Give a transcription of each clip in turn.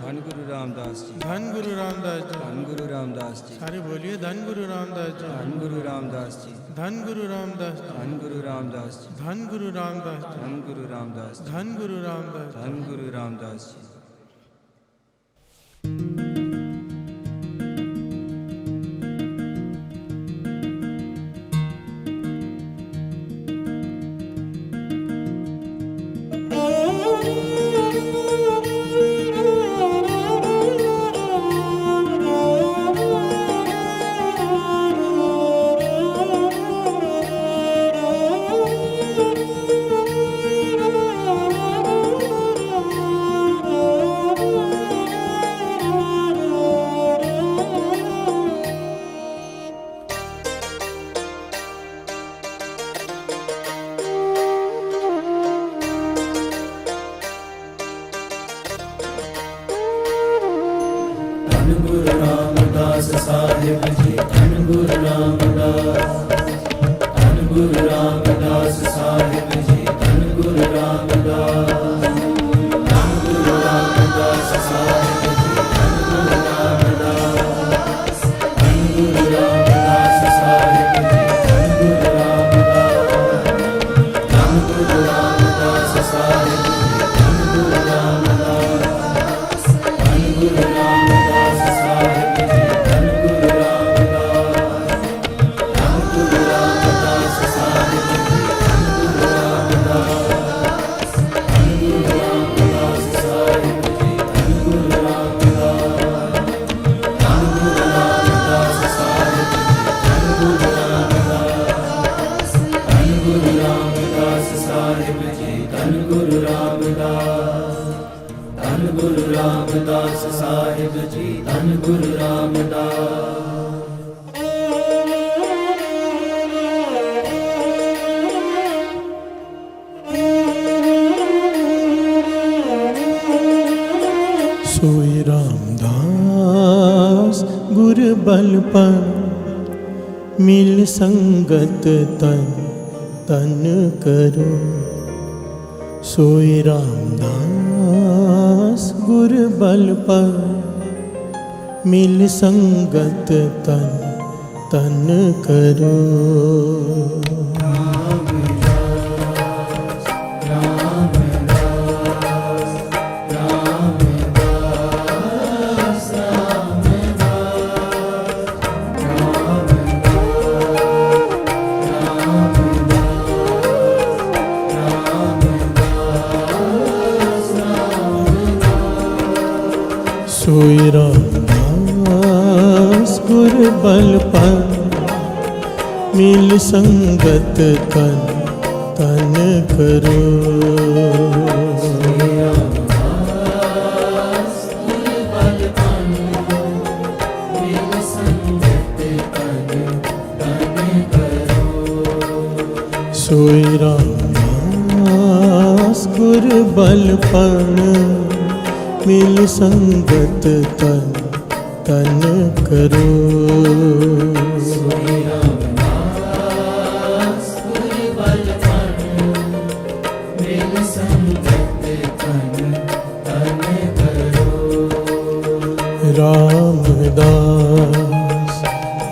धन गुरु रामदास जी, धन गुरु रामदास जी, धन गुरु रामदास जी, सारे बोलिए धन गुरु रामदास जी, धन गुरु रामदास जी, धन गुरु रामदास जी, धन गुरु रामदास जी, धन गुरु रामदास जी, धन गुरु रामदास जी, धन गुरु रामदास जी। धन गुरु रामदास जी। धन गुरु रामदास साहिब जी, धन गुरु रामदास, धन गुरु रामदास साहिब जी, धन गुरु रामदास, धन गुरु रामदास साहिब जी, धन गुरु रामदास, धन गुरु रामदास साहिब जी, धन गुरु रामदास, धन गुरु रामदास साहिब जी, धन गुरु रामदास, धन गुरु रामदास साहिब जी, धन गुरु रामदास, धन गुरु रामदास साहिब जी, धन गुरु रामदास, धन गुरु रामदास साहिब जी, धन गुरु रामदास, धन गुरु रामदास साहिब जी, धन गुरु रामदास, धन गुरु रामदास साहिब जी, धन गुरु रामदास, धन गुरु रामदास साहिब जी, धन गुरु रामदास। सोई रामदास गुर बल पर मिल संगत तन तन करो। सोई रामदास गुर बल पर मिल संगत तन तन करो। सोई रामदास गुर बल पर मिल संगत तन तन करो। सोई रामदास गुर बल पर मिल संगत तन तन करो। सोई रामदास गुर बल पर मिल संगत तन तन करो। रामदास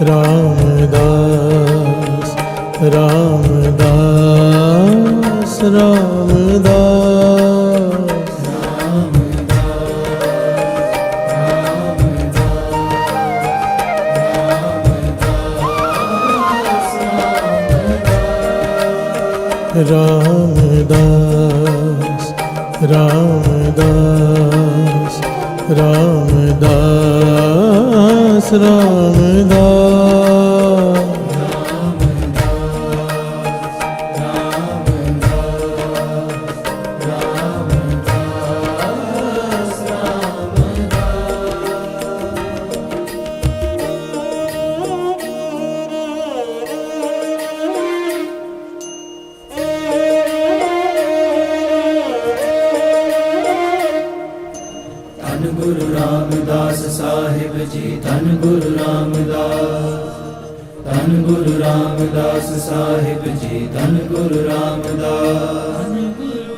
रामदास रामदास रामदास रामदास रामदास रामदास रामदास धन गुरु रामदास साहिब जी, धन गुरु रामदास, धन गुरु रामदास साहिब जी, धन गुरु रामदास,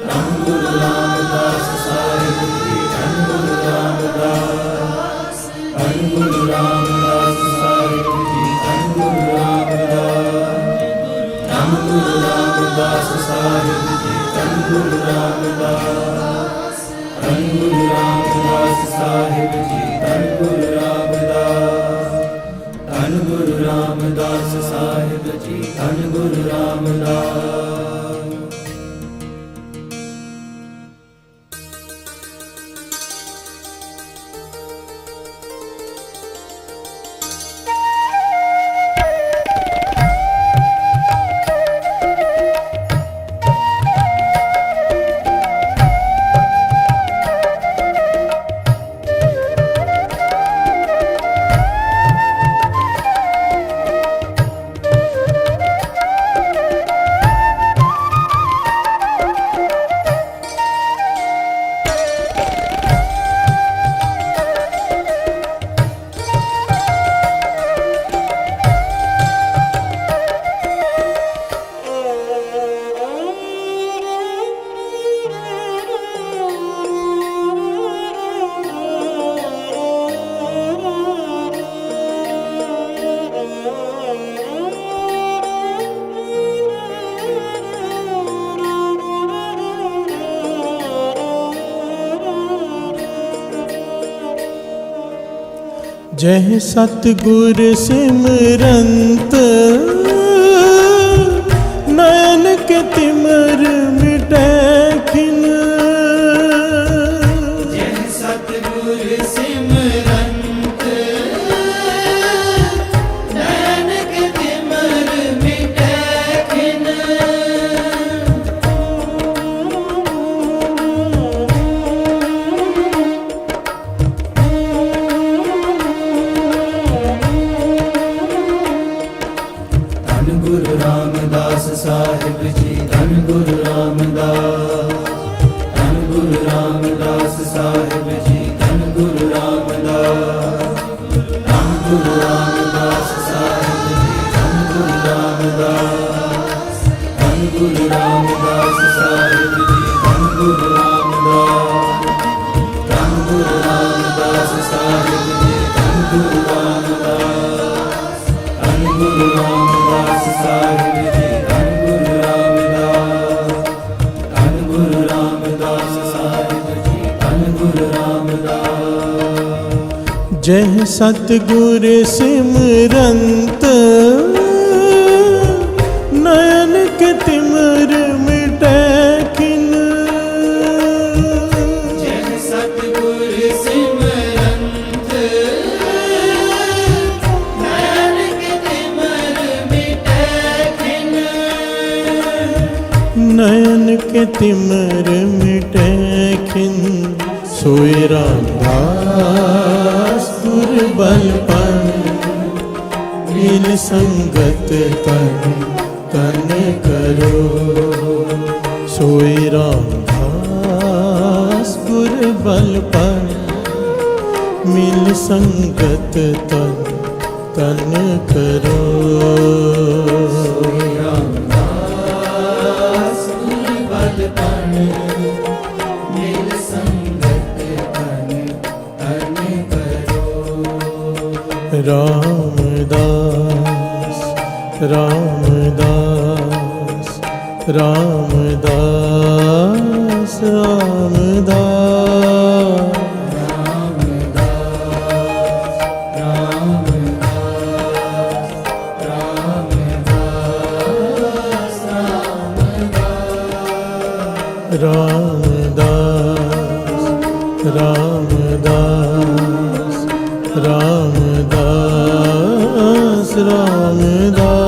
धन गुरु रामदास साहिब जी, धन गुरु रामदास, जय सतगुर सिमरंत नयन के तिमर मिटै खिन। जय सतगुर सिमरंत नयन के तिमर मिटै खिन। धन गुरु रामदास साहिब जी, धन गुरु रामदास, धन गुरु रामदास साहिब जी, धन गुरु रामदास, धन गुरु रामदास साहिब जी, धन गुरु रामदास, धन गुरु रामदास साहिब जी, धन गुरु रामदास, धन गुरु रामदास साहिब जी, धन गुरु रामदास, धन गुरु रामदास साहिब जी, धन गुरु रामदास, धन गुरु रामदास साहिब जी, धन गुरु रामदास। जय सतगुर सिमरंत नयन के तिमर मिटै खिन। जय सतगुर सिमरंत नयन के तिमर मिटै खिन। नयन के तिमर मिटै खिन। सोई रामदास दुर्बलपन मिल संगत तन तन करो। सोई रामदास दुर्बलपन मिल संगत तन तन करो। रामदास दुर्बलपन मिल संगत तन तन करो। रामदास रामदास रामदास रामदास रामदास रामदास रामदास रामदास।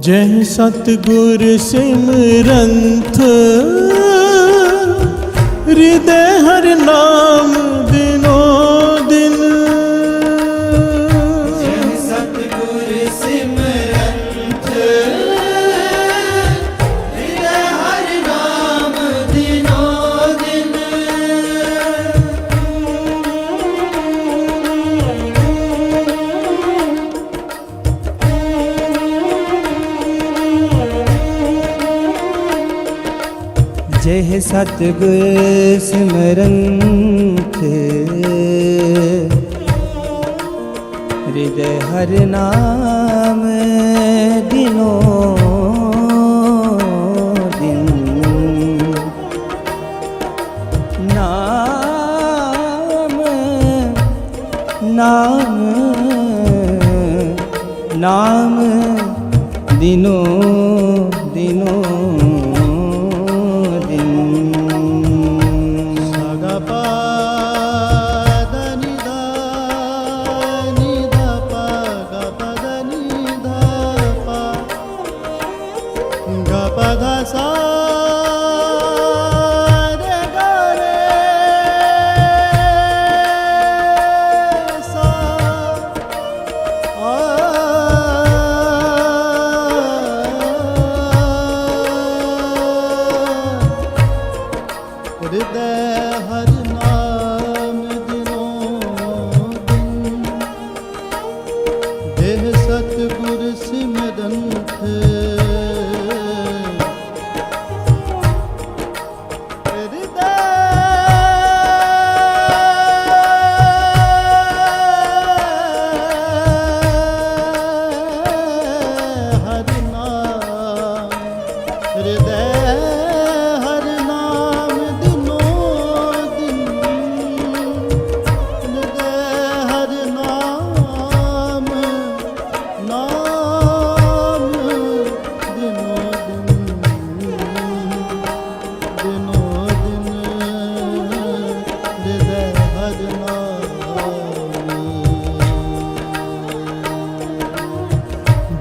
जय सतगुर सिमरंत हृदय हर नाम दिनो दिन। जय सतगुर सिमरंत हृदय हर नाम दिनो दिन। जय सतगुर सिमरंत हृदय हर नाम दिनो दिन। नाम नाम नाम दिनो दिनो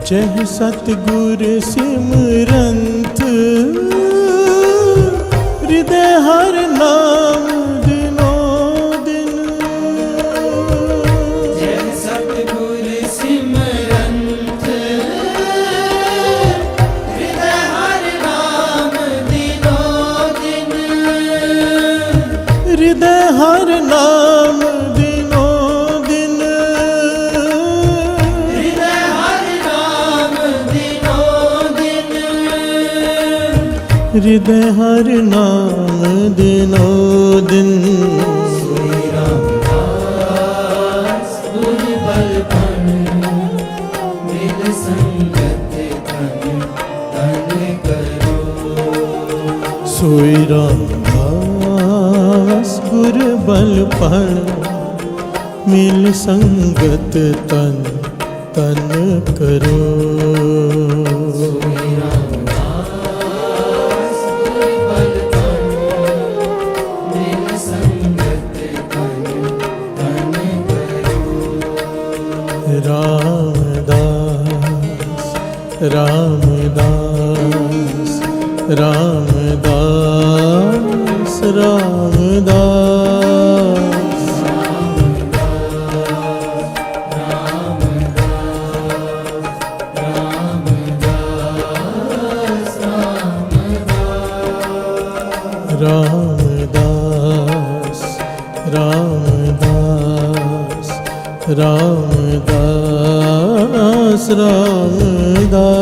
जय सतगुर सिमरंत हृदय हर नाम दिनो दिन। जय सतगुर सिमरंत हृदय हर नाम दिनो दिन। हृदय हर नाम दिनो दिन। हृदय हर नाम दिनो दिन। हृदय हर नाम दिनो दिन। श्री रामदास गुर बलपन मिल संगत तन तन करो। सोई रामदास गुर बलपन मिल संगत तन तन करो। श्री रामदास गुर बलपन मिल संगत तन तन करो। रामदास रामदास रामदास रामदास। रामदास रामदास रामदास रामदास।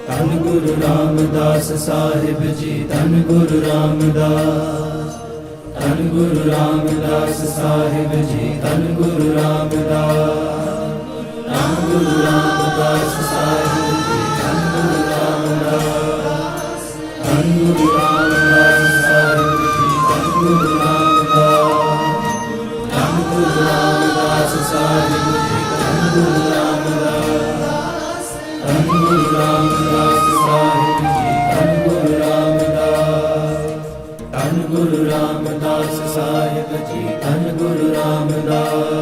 धन गुरु रामदास साहिब जी धन गुरु रामदास। धन गुरु रामदास साहिब जी धन गुरु रामदास। धन गुरु रामदास साहिब जी धन गुरु रामदास। धन गुरु रामदास साहिब जी धन गुरु रामदास। धन गुरु रामदास साहिब जी धन गुरु रामदास। धन गुरु रामदास साहिब जी धन गुरु रामदास। धन गुरु रामदास साहिब जी धन गुरु रामदास।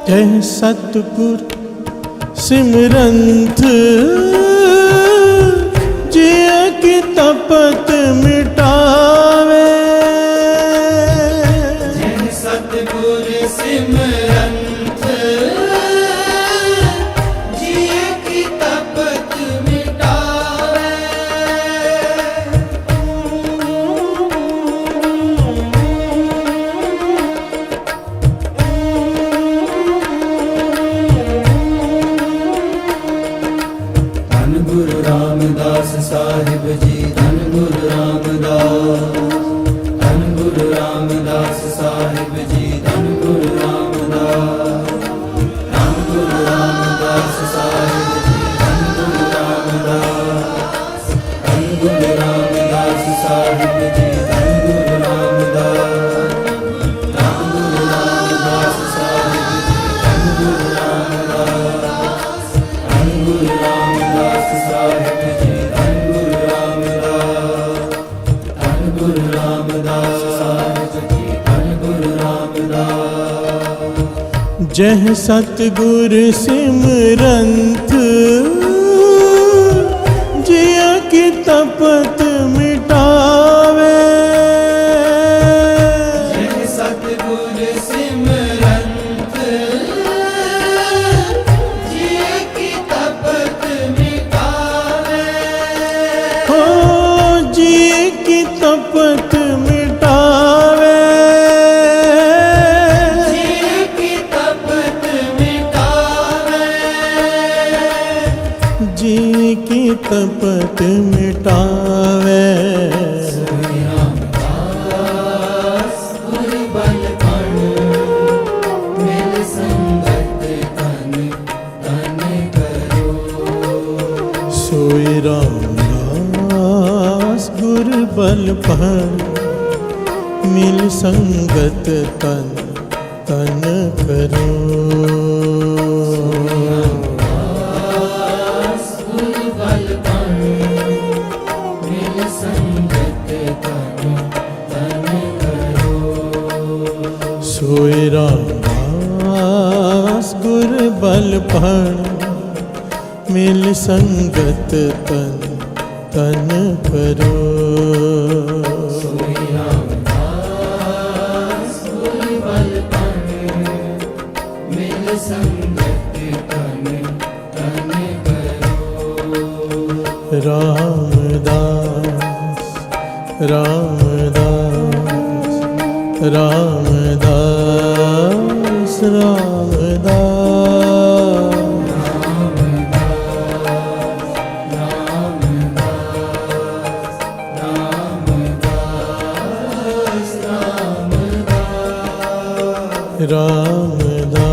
जय सतगुर सिमरंत जिय की तपत मिटावे। जय सतगुर सिमरंत जिय की तपत मिटावे। धन गुरु रामदास साहिब जी धन गुरु रामदास। जह सतगुर सिमरंत जिया की तपत मिटावे। जह सतगुर सिमरंत जिया की तपत मिटावे। हो जिया की तपत मिटावे। जिया की तपत मिटावे। जी की तपत मिटावे। सोई रामदास गुर बल पण मिल संगत तन तन करो। सोई रामदास गुर बल पण मिल संगत तन तन करो। गुर बल पण मिल संगत तन तन करो। सोई रामदास गुर बल पण मिल संगत तन तन करो। सोई रामदास गुर बल पण मिल संगत तन तन करो। रामदास रामदास रामदास रामदास। रामदास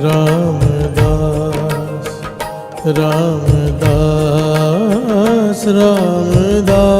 रामदास रामदास रामदास।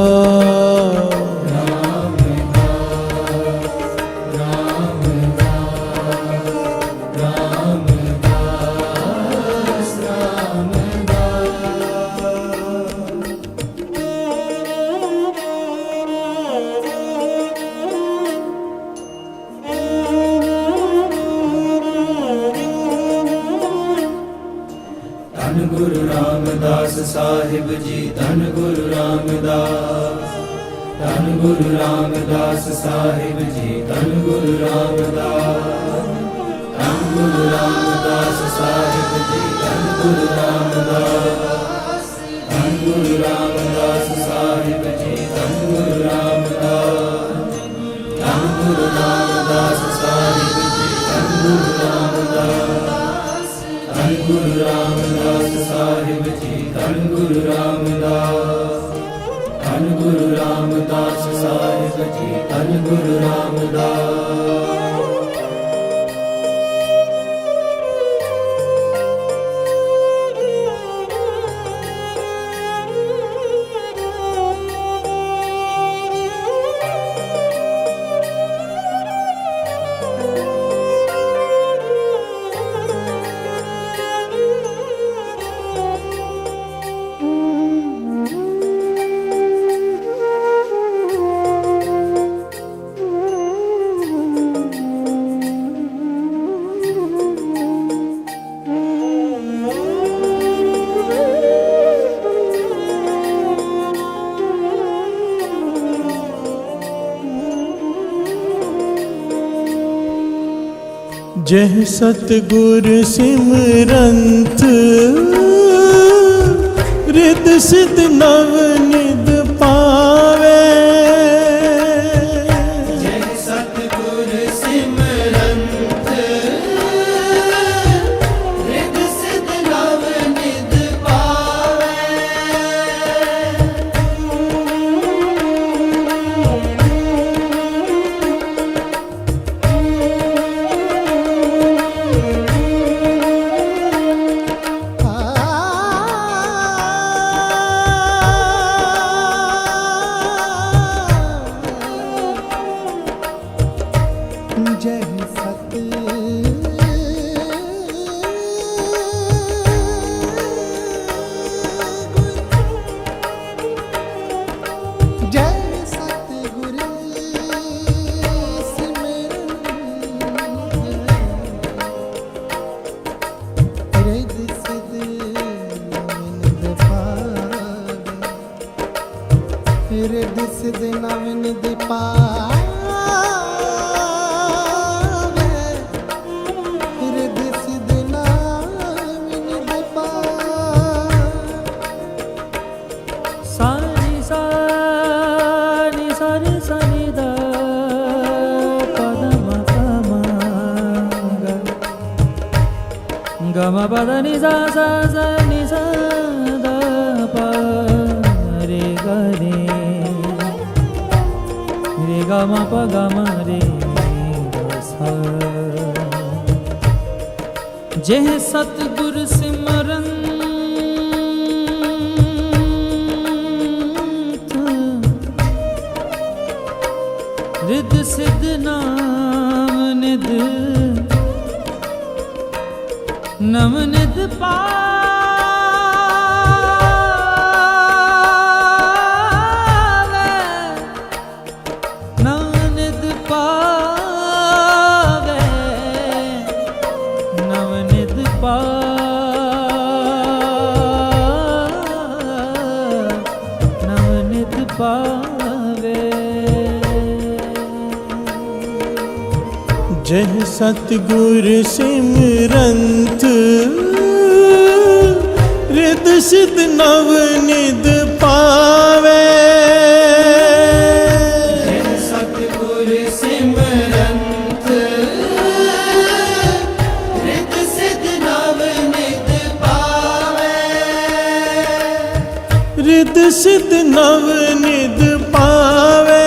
धन गुरु रामदास साहिब जी धन गुरु रामदास। धन गुरु रामदास साहिब जी धन गुरु रामदास। धन गुरु रामदास साहिब जी धन गुरु रामदास। धन गुरु रामदास साहिब जी धन गुरु रामदास। धन गुरु रामदास साहिब जी धन गुरु रामदास। धन गुरु रामदास साहिब जी धन गुरु रामदास। धन गुरु रामदास साहिब जी धन गुरु रामदास। जह सतगुर सिमरंत रिद सिद्ध नव निध पावे। जय सतगुर सिमरंत रिद सिद्ध नव निध पावे। रिद सिद नवनिध पावे रिद सिद नवनिध पावे रिद सिद नवनिध पावे सानी सानी सानी सानी दा पदम गम पद नि सा सा सा नि सा दा पा रे ग रे रे ग म प ग म रे ग सा जेह सतगुर सिमरन रिद सिद नाम निध नम निध पावे नम निध पावे नम निध नम निध पावे जह सतगुर सिमरंत रिद सिद नव निध पावे जय सतगुर सिमरंत रिद सिद नव निध पावे रिद सिद नव निध पावे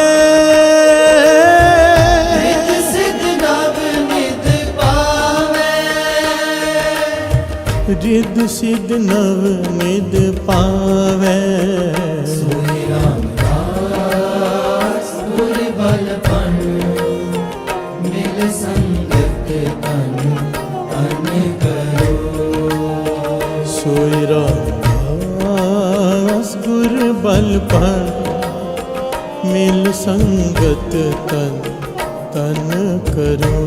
रिद सिद नव निध पावे सोई रामदास गुर बलपन मिल संगत तन तन करो सोई रामदास गुर बल पर मिल संगत तन तन करो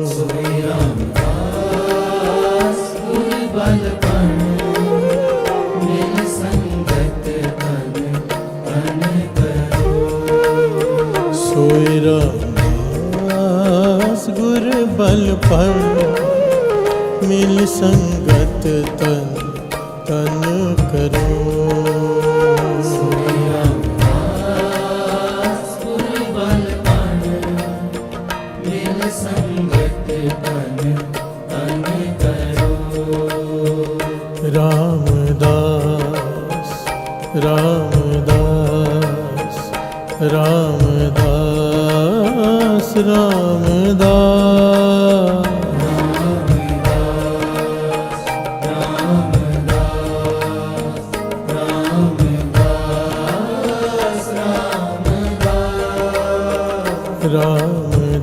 सोई रामदास गुर बलपन मिल संगत तन तन करो सोई रामदास गुर बल पर मिल संगत तन तन करो सोई रामदास गुर बलपन मिल संगत तन तन करो रामदास रामदास रामदास रामदास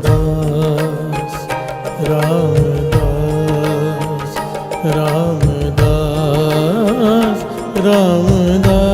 रामदास रामदास रामदास रामदास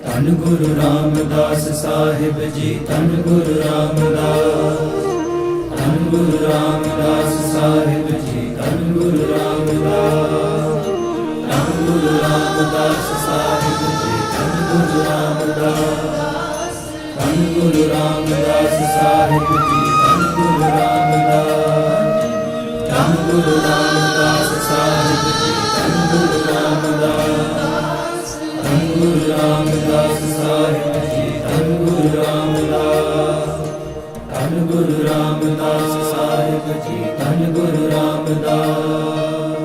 धन गुरु रामदास साहिब जी धन गुरु रामदास धन गुरु रामदास साहिब जी धन गुरु रामदास धन गुरु रामदास साहिब जी धन गुरु रामदास धन गुरु रामदास साहिब जी धन गुरु रामदास धन गुरु रामदास साहिब जी धन गुरु रामदास धन गुरु रामदास साहिब जी धन गुरु रामदास धन गुरु रामदास साहिब जी धन गुरु रामदास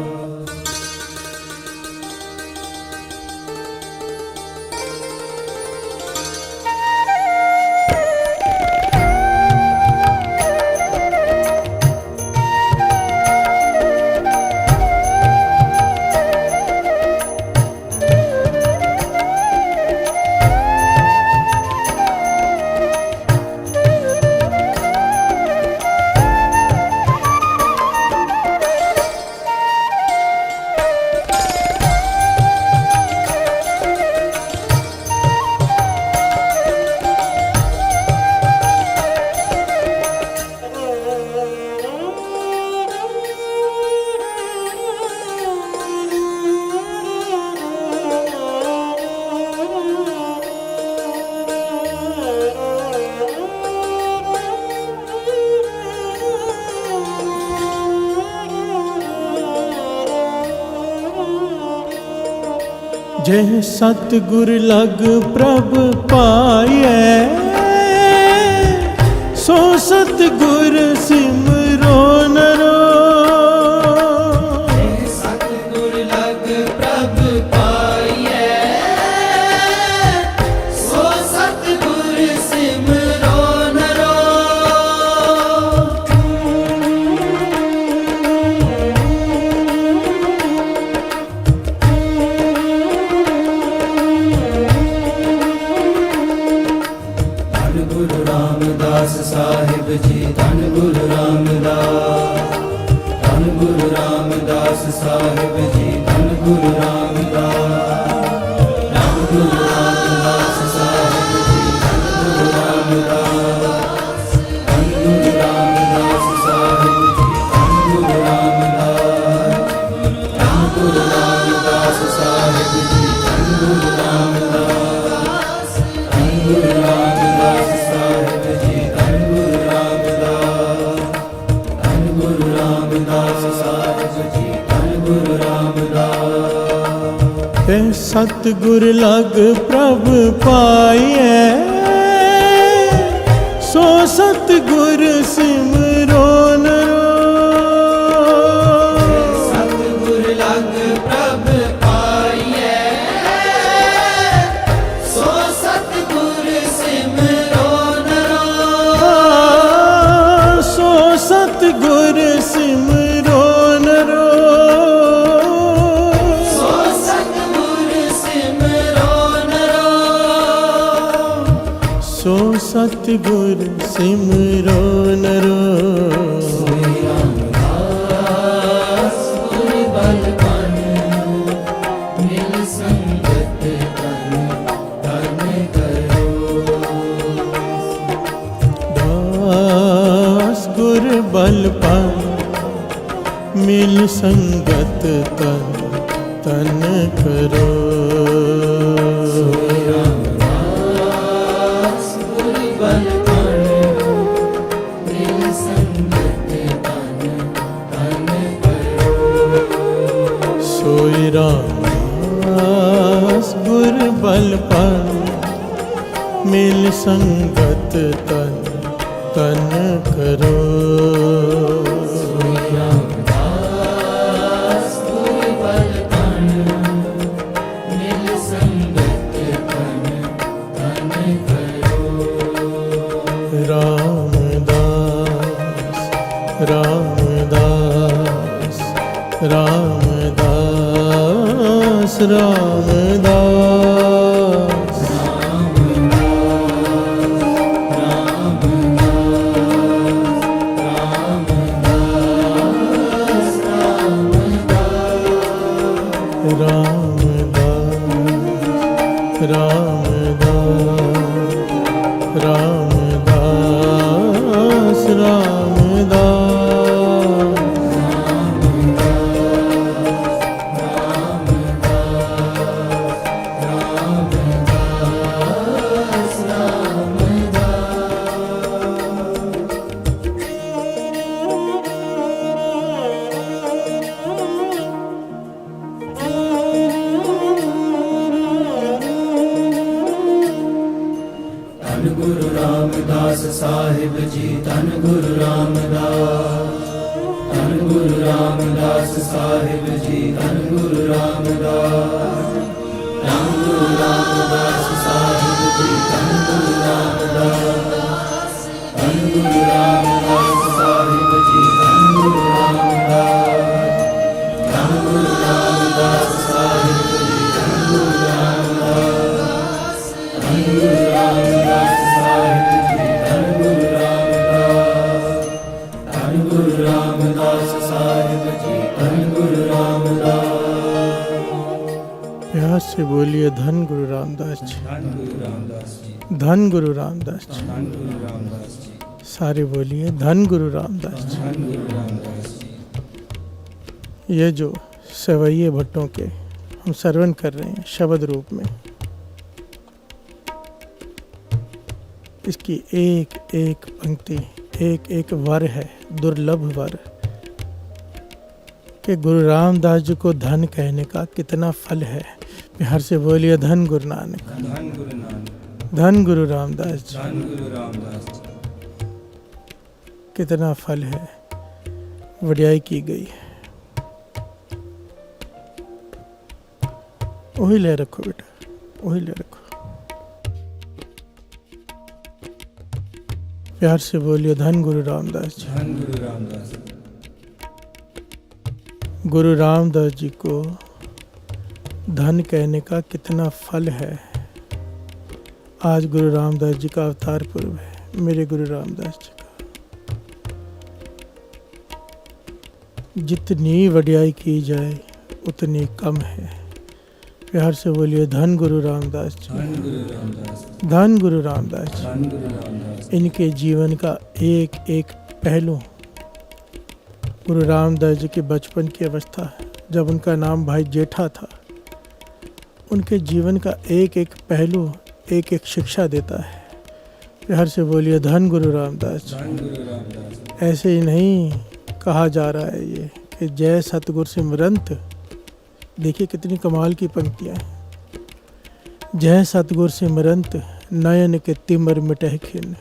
जे सतगुर लग प्रभ पाए, सो सतगुर सिमरो नरो। सतगुर लग प्रभ पाइए, सो सतगुर सिमरो नरो। धन गुरु रामदास साहिब जी, धन गुरु रामदास, धन गुरु रामदास साहिब जी, धन गुरु रामदास, धन गुरु रामदास साहिब जी, धन गुरु रामदास, धन गुरु रामदास साहिब जी, धन गुरु रामदास, धन गुरु रामदास साहिब जी, धन गुरु रामदास, धन गुरु रामदास साहिब जी, धन गुरु रामदास, धन गुरु रामदास साहिब जी, धन गुरु रामदास। ते सतगुर लग प्रभ पाए, सो सतगुर सिमरो नरो। सतगुर लग प्रभ पाइए, सो सतगुर सिमरो नरो। सो सतगुर सिमरो नरो। सो सतगुर सिमरो नरो। सो सतगुर सिमरो नरो। सोई रामदास गुर बल बन, मिल संगत तन तन करो। दास गुर बल पान, मिल संगत तन तन करो। सोई रामदास गुर बल बन, मिल संगत तन तन करो। सोई रामदास गुर बल पान, मिल संगत तन तन करो। सोई रामदास गुर बल बन, मिल संगत तन तन करो। रामदास रामदास रामदास रामदास। रामदास रामदास रामदास। धन गुरु रामदास साहिब जी, धन गुरु रामदास, धन गुरु रामदास साहिब जी, धन गुरु रामदास, धन गुरु रामदास साहिब जी, धन गुरु रामदास, धन गुरु रामदास साहिब जी, धन गुरु रामदास, धन गुरु रामदास साहिब जी, धन गुरु रामदास, धन गुरु रामदास साहिब जी, धन गुरु रामदास, धन गुरु रामदास साहिब जी, धन गुरु रामदास। प्यास से बोलिए धन गुरु रामदास जी, धन गुरु रामदास जी, धन गुरु रामदास जी। धन गुरु रामदास जी, सारे बोलिए धन गुरु रामदास जी। धन गुरु रामदास जी। ये जो सवैये भट्टों के हम श्रवण कर रहे हैं शब्द रूप में, इसकी एक एक पंक्ति, एक एक वर है, दुर्लभ वर, कि गुरु रामदास जी को धन कहने का कितना फल है। प्यार से बोलिए धन गुरु नानक, धन गुरु नानक, धन गुरु रामदास जी। धन गुरु रामदास जी। कितना फल है, वडियाई की गई है। वही ले रखो बेटा, वही ले रखो। प्यार से बोलिए धन गुरु रामदास जी। धन गुरु रामदास जी। गुरु रामदास जी को धन कहने का कितना फल है। आज गुरु रामदास जी का अवतार पर्व है, मेरे गुरु रामदास जी का। जितनी वडियाई की जाए उतनी कम है। प्यार से बोलिए धन गुरु रामदास जी, धन गुरु रामदास जी। धन गुरु रामदास जी। धन गुरु रामदास जी। इनके जीवन का एक एक पहलू, गुरु रामदास जी के बचपन की अवस्था, जब उनका नाम भाई जेठा था, उनके जीवन का एक एक पहलू एक एक शिक्षा देता है। प्यार से बोलिए धन गुरु रामदास जी। धन गुरु रामदास जी। ऐसे ही नहीं कहा जा रहा है ये कि जय सतगुर सिमरंत। देखिए कितनी कमाल की पंक्तियाँ हैं। जय सतगुर सिमरंत नयन के तिमर मिटह खिन।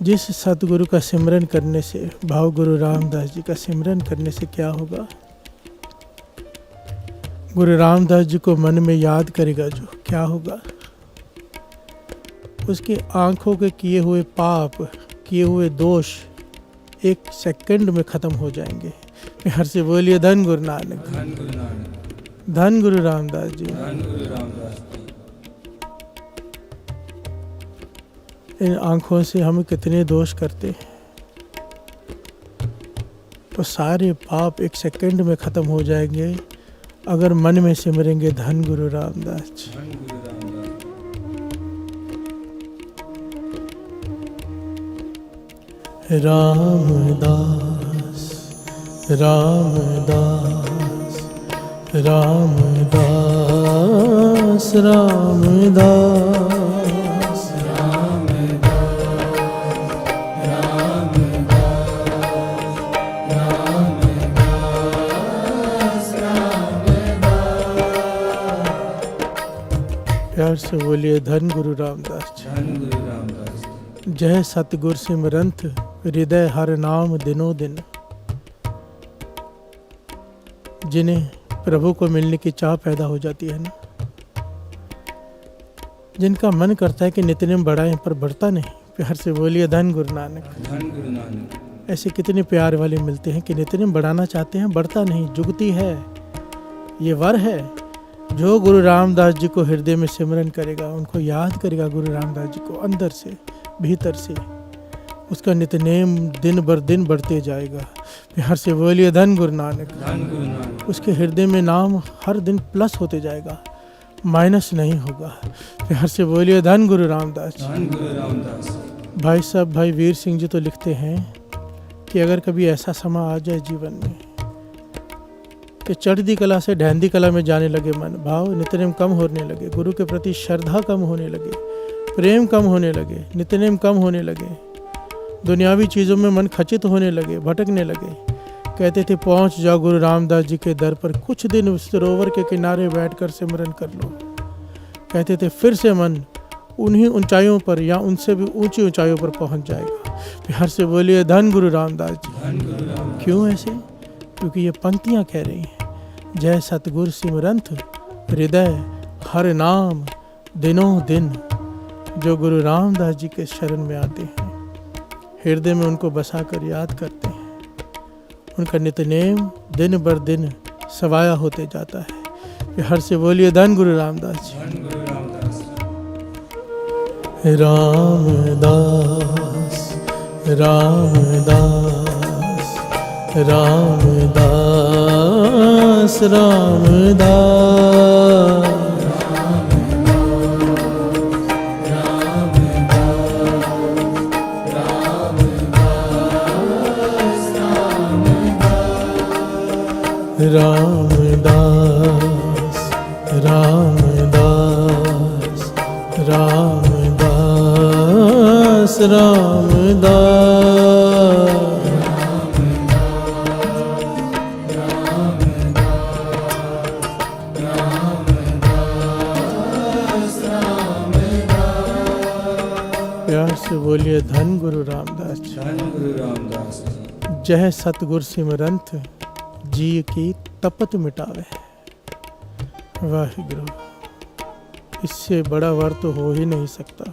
जिस सतगुरु का सिमरन करने से, भाव गुरु रामदास जी का सिमरन करने से क्या होगा? गुरु रामदास जी को मन में याद करेगा जो, क्या होगा? उसकी आंखों के किए हुए पाप, किए हुए दोष एक सेकंड में खत्म हो जाएंगे। प्यार से बोलिए धन गुरु नानक, धन गुरु नानक, धन गुरु रामदास जी। धन गुरु रामदास जी। इन आंखों से हम कितने दोष करते हैं, तो सारे पाप एक सेकंड में खत्म हो जाएंगे अगर मन में सिमरेंगे धन गुरु रामदास जी। धन गुरु रामदास जी। रामदास रामदास रामदास रामदास प्यार से बोलिए धन गुरु रामदास जी। धन गुरु रामदास जी। जय सतगुर सिमरंत हृदय हर नाम दिनों दिन। जिन्हें प्रभु को मिलने की चाह पैदा हो जाती है ना, जिनका मन करता है कि नित्य बढ़ाएं पर बढ़ता नहीं। प्यार से बोलिए धन गुरु नानक। धन गुरु नानक। ऐसे कितने प्यार वाले मिलते हैं कि नित्य बढ़ाना चाहते हैं, बढ़ता नहीं, जुगती है। ये वर है। जो गुरु रामदास जी को हृदय में सिमरन करेगा, उनको याद करेगा गुरु रामदास जी को अंदर से, भीतर से, उसका नित्यनेम दिन बर दिन बढ़ते जाएगा। प्यार से बोलिए धन गुरु नानक। धन गुरु नानक। उसके हृदय में नाम हर दिन प्लस होते जाएगा, माइनस नहीं होगा। प्यार से बोलिए धन गुरु रामदास जी। धन गुरु रामदास। भाई साहब, भाई वीर सिंह जी तो लिखते हैं कि अगर कभी ऐसा समा आ जाए जीवन में कि चढ़ती कला से ढहंदी कला में जाने लगे मन, भाव नित्यनेम कम होने लगे, गुरु के प्रति श्रद्धा कम होने लगे, प्रेम कम होने लगे, नित्यनेम कम होने लगे, दुनियावी चीज़ों में मन खचित होने लगे, भटकने लगे, कहते थे पहुंच जाओ गुरु रामदास जी के दर पर, कुछ दिन उस सरोवर के किनारे बैठकर सिमरन कर लो। कहते थे फिर से मन उन्हीं ऊंचाइयों पर या उनसे भी ऊंची ऊंचाइयों पर पहुंच जाएगा। प्यार से बोलिए धन गुरु रामदास जी। धन गुरु रामदास। क्यों ऐसे? क्योंकि ये पंक्तियां कह रही हैं, जय सतगुर सिमरंत हृदय हर नाम दिनों दिन। जो गुरु रामदास जी के शरण में आते हैं, हृदय में उनको बसाकर याद करते हैं, उनका नित्यनेम दिन बर दिन सवाया होते जाता है। प्यार से बोलिए धन गुरु रामदास जी। धन गुरु रामदास। रामदास रामदास रामदास रामदास रामदास रामदास रामदास रामदास प्यार से बोलिए धन गुरु रामदास जी। धन गुरु रामदास जी। जय सतगुर सिमरंत जी की तपत मिटावे। वाहिगुरु, इससे बड़ा वर तो हो ही नहीं सकता।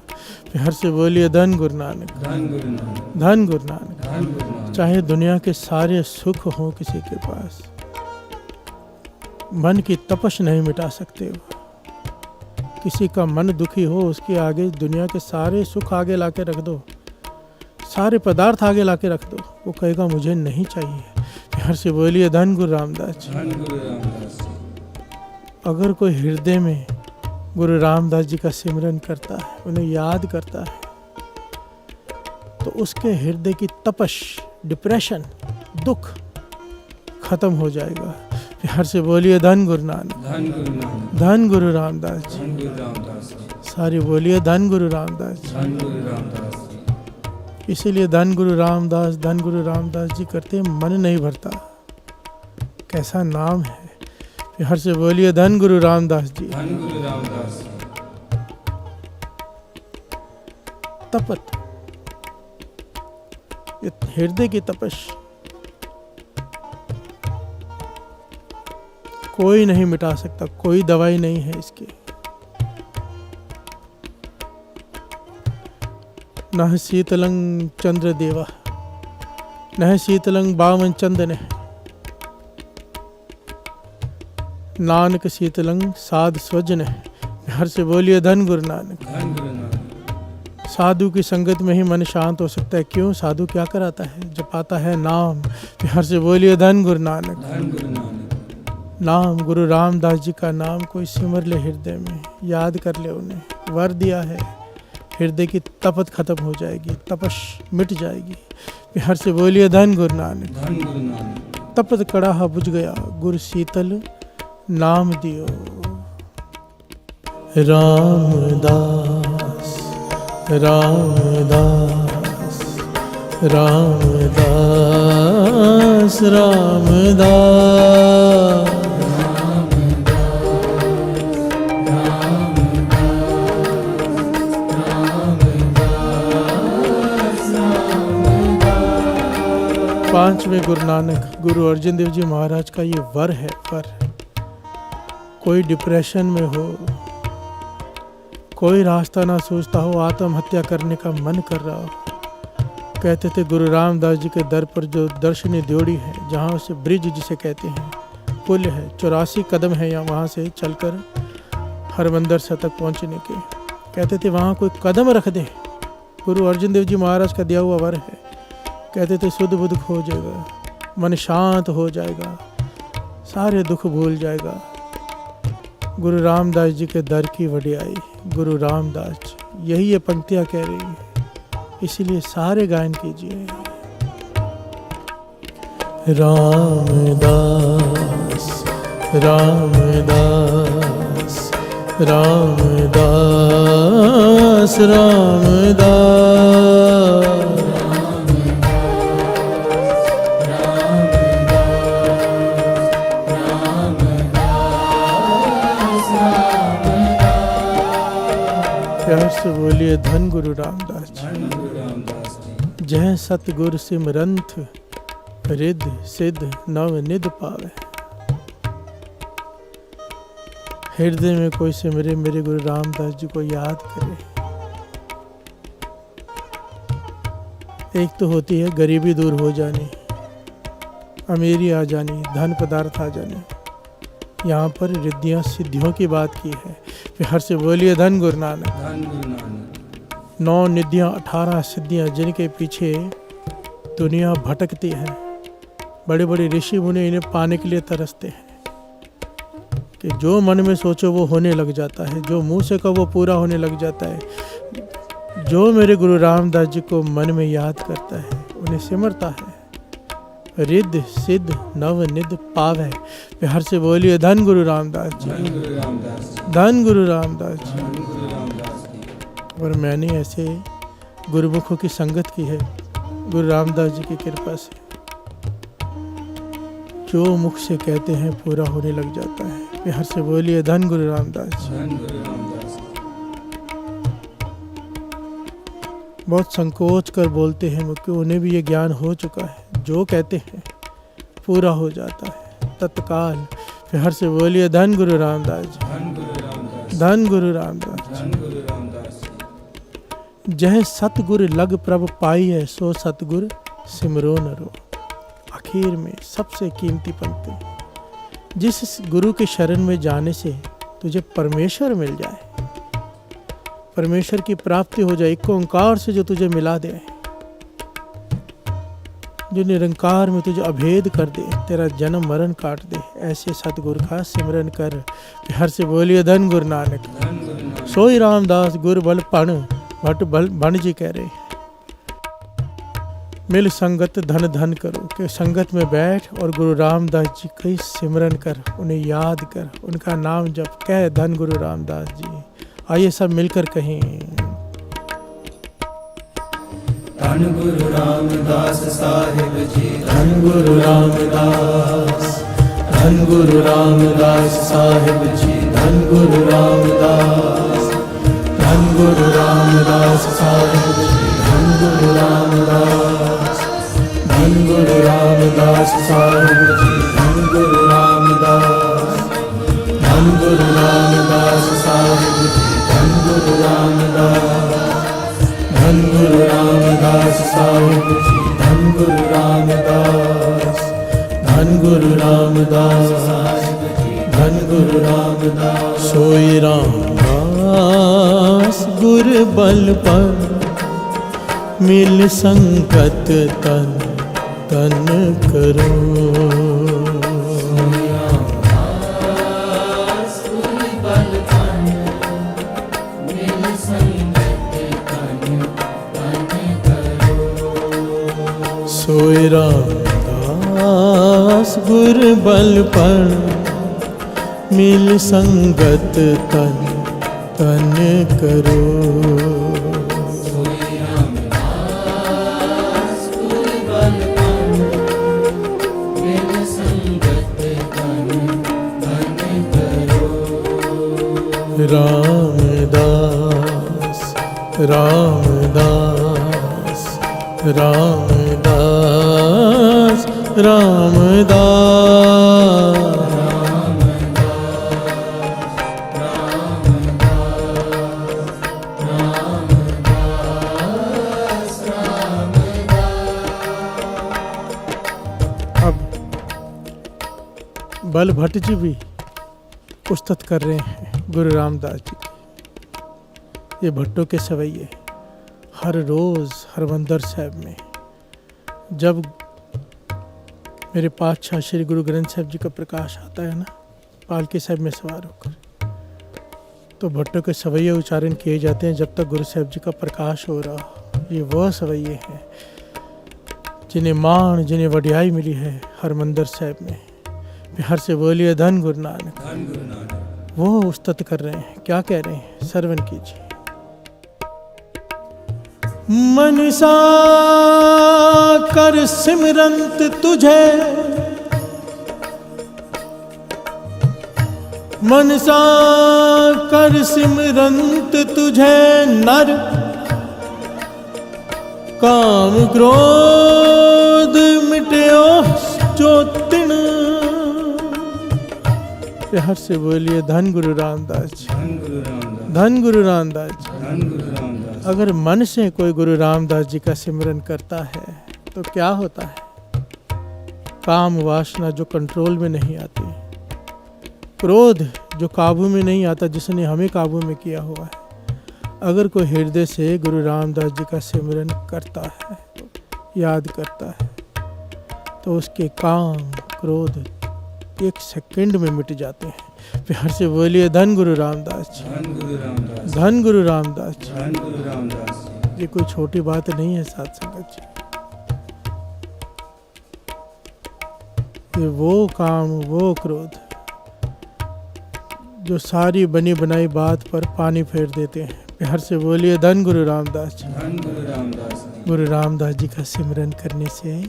प्यार से बोलिए धन गुरु नानक, धन गुरु नानक, धन गुरु नानक। धन गुरु नानक। चाहे दुनिया के सारे सुख हों किसी के पास, मन की तपश नहीं मिटा सकते वो। किसी का मन दुखी हो, उसके आगे दुनिया के सारे सुख आगे लाके रख दो, सारे पदार्थ आगे लाके रख दो, वो कहेगा मुझे नहीं चाहिए। प्यार से बोलिए धन गुरु रामदास जी। धन गुरु रामदास जी। अगर कोई हृदय में गुरु रामदास जी का सिमरन करता है, उन्हें याद करता है, तो उसके हृदय की तपश, डिप्रेशन, दुख खत्म हो जाएगा। प्यार से बोलिए धन गुरु नानक, धन गुरु नानक, धन गुरु रामदास जी। धन गुरु रामदास जी। सारी बोलिए धन गुरु रामदास जी। धन गुरु रामदास जी। इसीलिए धन गुरु रामदास, धन गुरु रामदास जी करते मन नहीं भरता। कैसा नाम है। प्यार से बोलिए धन गुरु रामदास जी। धन गुरु रामदास जी। तपत, ये हृदय की तपश कोई नहीं मिटा सकता, कोई दवाई नहीं है इसकी। नह शीतलं चंद्र देवा, नह शीतलं बामन चंदन, नानक शीतलं साध स्वजन। हर से बोलिए धन गुरु नानक, धन गुरु नानक। साधु की संगत में ही मन शांत हो सकता है। क्यों? साधु क्या कराता है? जपाता है नाम। हर से बोलिए धन गुरु नानक, धन गुरु नानक। नाम गुरु रामदास जी का नाम कोई सिमर ले हृदय में, याद कर ले, उन्हें वर दिया है। हृदय की तपत खत्म हो जाएगी, तपश मिट जाएगी। हर से बोलिए धन गुरु नानक, धन गुरु नानक। तपत कड़ाहा बुझ गया, गुरु शीतल नाम दियो। रामदास रामदास रामदास रामदास। पांचवें गुरु नानक गुरु अर्जन देव जी महाराज का ये वर है। वर, कोई डिप्रेशन में हो, कोई रास्ता ना सोचता हो, आत्महत्या करने का मन कर रहा हो, कहते थे गुरु रामदास जी के दर पर जो दर्शनी ड्योढ़ी है, जहाँ से ब्रिज जिसे कहते हैं, पुल है, 84 कदम है यहाँ, वहाँ से चलकर हरमंदर से तक पहुँचने के, कहते थे वहाँ कोई कदम रख दे। गुरु अर्जन देव जी महाराज का दिया हुआ वर है। कहते थे शुद्ध बुद्ध हो जाएगा, मन शांत हो जाएगा, सारे दुख भूल जाएगा। गुरु रामदास जी के दर की वडियाई, गुरु रामदास जी, यही ये पंक्तियाँ कह रही है। इसीलिए सारे गायन कीजिए। रामदास रामदास रामदास रामदास। प्यार से बोलिए धन गुरु रामदास जी। धन गुरु रामदास जी। जय सतगुर सिमरंत रिद्ध सिद्ध नव निध पावे। हृदय में कोई सिमरे, मेरे गुरु रामदास जी को याद करे। एक तो होती है गरीबी दूर हो जानी, अमीरी आ जानी, धन पदार्थ आ जाने। यहाँ पर रिद्धियाँ सिद्धियों की बात की है। हर से बोलिए धन गुरु नानक, धन गुरु नानक। 9 निधियाँ 18 सिद्धियाँ, जिनके पीछे दुनिया भटकती है। बड़े बड़े ऋषि मुनि इन्हें पाने के लिए तरसते हैं कि जो मन में सोचो वो होने लग जाता है, जो मुंह से कहो वो पूरा होने लग जाता है। जो मेरे गुरु रामदास जी को मन में याद करता है, उन्हें सिमरता है, रिद्ध सिद्ध नव निध पावे। हर से बोलिए धन गुरु रामदास जी, धन गुरु रामदास जी। धन गुरु रामदास जी। धन गुरु रामदास जी। और मैंने ऐसे गुरुमुखों की संगत की है गुरु रामदास जी की कृपा से। जो मुख से कहते हैं पूरा होने लग जाता है। हर से बोलिए धन गुरु रामदास जी। धन गुरु रामदास जी। बहुत संकोच कर बोलते हैं क्योंकि उन्हें भी ये ज्ञान हो चुका है, जो कहते हैं पूरा हो जाता है तत्काल। फिर हर से बोलिए धन गुरु रामदास जी, धन गुरु रामदास, धन गुरु रामदास धन गुरु रामदास। जह सतगुर लग प्रभ पाई है, सो सतगुर सिमरो न रो। आखिर में सबसे कीमती पंक्ति, जिस गुरु के शरण में जाने से तुझे परमेश्वर मिल जाए, परमेश्वर की प्राप्ति हो जाए, एक ओंकार से जो तुझे मिला दे, जो निरंकार में तुझे अभेद कर दे, तेरा जन्म मरण काट दे, ऐसे सतगुरु का सिमरन कर। हर से बोलिए धन गुरु नानक, धन गुरु नानक। सोई रामदास गुर बल पण भट भण जी कह रहे। मिल संगत धन धन करो, कि संगत में बैठ और गुरु रामदास जी का सिमरन कर, उन्हें याद कर, उनका नाम जप, कह धन गुरु रामदास जी। आइए सब मिलकर कहें, धन गुरु रामदास साहिब जी, धन गुरु रामदास, धन गुरु रामदास साहिब जी, धन गुरु रामदास, धन गुरु रामदास साहिब जी, धन गुरु रामदास, धन गुरु रामदास साहिब जी, धन गुरु रामदास, धन गुरु रामदास साहिब जी, धन गुरु रामदास, धन गुरु रामदास साहिब जी, धन गुरु रामदास, धन गुरु रामदास साहिब जी, धन गुरु रामदास। सोई रामदास गुर बल पर मिल संगत तन तन करो। सोई रामदास गुर बल पर मिल संगत तन तन करो। रामदास रामदास रामदास रामदास। अब बल भट्ट जी भी उस्तत कर रहे हैं गुरु रामदास जी की। ये भट्टों के सवैये हर रोज़ हरमंदर साहब में जब मेरे पातशाह श्री गुरु ग्रंथ साहब जी का प्रकाश आता है ना, पालकी साहब में सवार होकर, तो भट्टों के सवैये उच्चारण किए जाते हैं जब तक गुरु साहब जी का प्रकाश हो रहा हो। ये वह सवैये हैं जिन्हें मान, जिन्हें वडियाई मिली है हरमंदर साहब में। हर से बोलिए धन गुरु नानक, धन गुरु नानक। वो उस्तत कर रहे हैं, क्या कह रहे हैं, श्रवण कीजिए। मनसा कर सिमरंत तुझे, मनसा कर सिमरंत तुझे नर, काम क्रोध मिट्यो जो तिण। हर से बोलिए धन गुरु रामदास जी, धन गुरु रामदास, धन गुरु रामदास जी। धन गुरु रामदास। अगर मन से कोई गुरु रामदास जी का सिमरन करता है तो क्या होता है, काम वासना जो कंट्रोल में नहीं आती, क्रोध जो काबू में नहीं आता, जिसने हमें काबू में किया हुआ है, अगर कोई हृदय से गुरु रामदास जी का सिमरन करता है, याद करता है, तो उसके काम क्रोध एक सेकंड में मिट जाते हैं। प्यार से बोलिए धन गुरु रामदास जी, धन गुरु रामदास, धन गुरु रामदास जी। धन गुरु रामदास। ये कोई छोटी बात नहीं है साथ संगत जी। ये वो काम, वो क्रोध जो सारी बनी बनाई बात पर पानी फेर देते हैं। प्यार से बोलिए धन गुरु रामदास जी, धन गुरु रामदास। गुरु रामदास जी का सिमरन करने से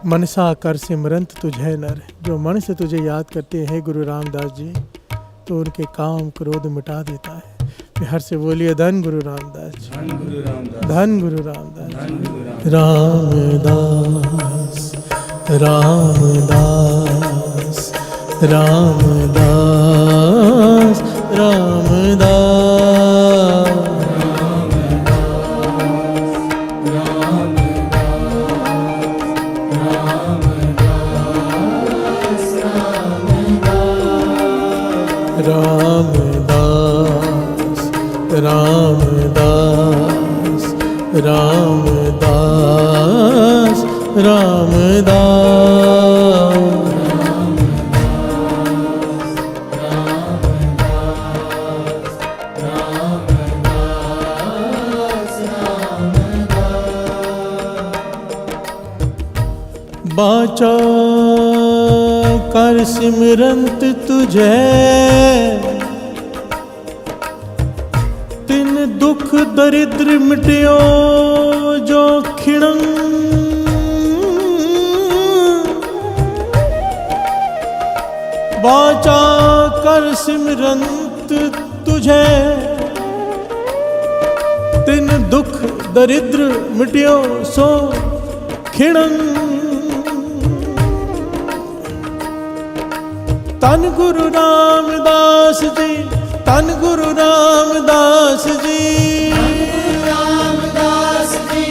मनसा कर सिमरंत तुझे नर, जो मन से तुझे याद करते हैं गुरु रामदास जी, तो उनके काम क्रोध मिटा देता है। प्यार से बोलिए धन गुरु रामदास जी, धन गुरु रामदास, धन गुरु रामदास। धन गुरु रामदास। रामदास रामदास रामदास रामदास रामदास रामदास रामदास। बाचा कर सिमरंत तुझे, तिन दुख दरिद्र मिटियो जो खिणं। बाचा कर सिमरंत तुझे, तिन दुख दरिद्र मिटियो सो खिणं। तन गुरु रामदास जी, तन गुरु रामदास जी, रामदास जी,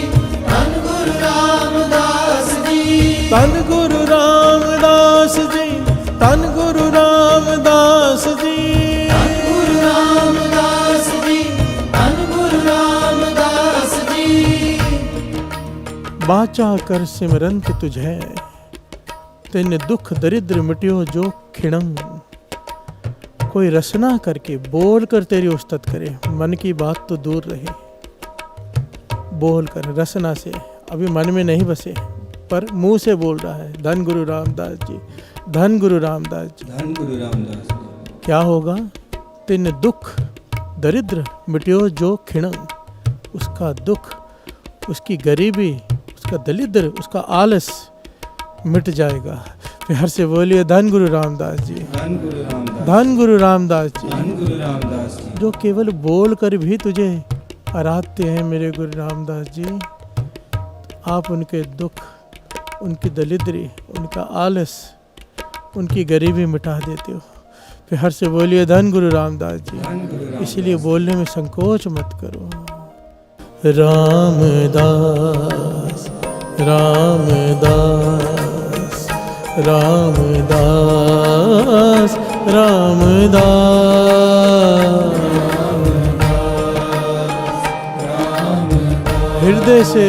धन गुरु रामदास जी, तन गुरु रामदास जी, तन गुरु रामदास जी। गुरु रामदास जी, धन गुरु रामदास जी। बाचा कर सिमरंत तुझे, तेने दुख दरिद्र मिटियो जो खिणंग। कोई रसना करके बोल कर तेरी उस्तत करे, मन की बात तो दूर रहे। बोल कर रसना से, अभी मन में नहीं बसे पर मुंह से बोल रहा है धन गुरु रामदास जी, धन गुरु रामदास जी। धन गुरु रामदास। क्या होगा? तेने दुख दरिद्र मिटियो जो खिणंग। उसका दुख, उसकी गरीबी, उसका दरिद्र, उसका आलस मिट जाएगा। प्यार से बोलिए धन गुरु रामदास जी, धन गुरु रामदास, धन गुरु रामदास जी। धन गुरु रामदास जी। जो केवल बोल कर भी तुझे आराधते हैं मेरे गुरु रामदास जी, आप उनके दुख, उनकी दरिद्री, उनका आलस, उनकी गरीबी मिटा देते हो। प्यार से बोलिए धन गुरु रामदास जी। धन गुरु रामदास। इसीलिए बोलने में संकोच मत करो। रामदास रामदास रामदास रामदास। हृदय से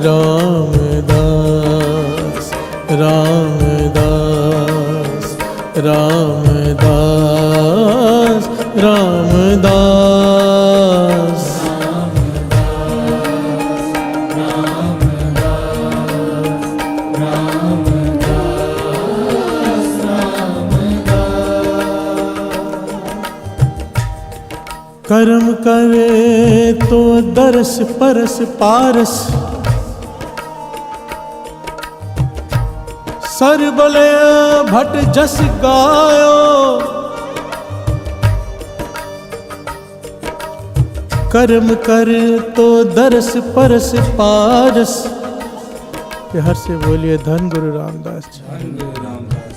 रामदास रामदास रामदास रामदास। कर्म करे तो दरस परस पारस, सर बले भट जस गायो। कर्म कर तो दरस परस पारस। प्यार से बोलिए धन गुरु रामदास जी। धन गुरु रामदास।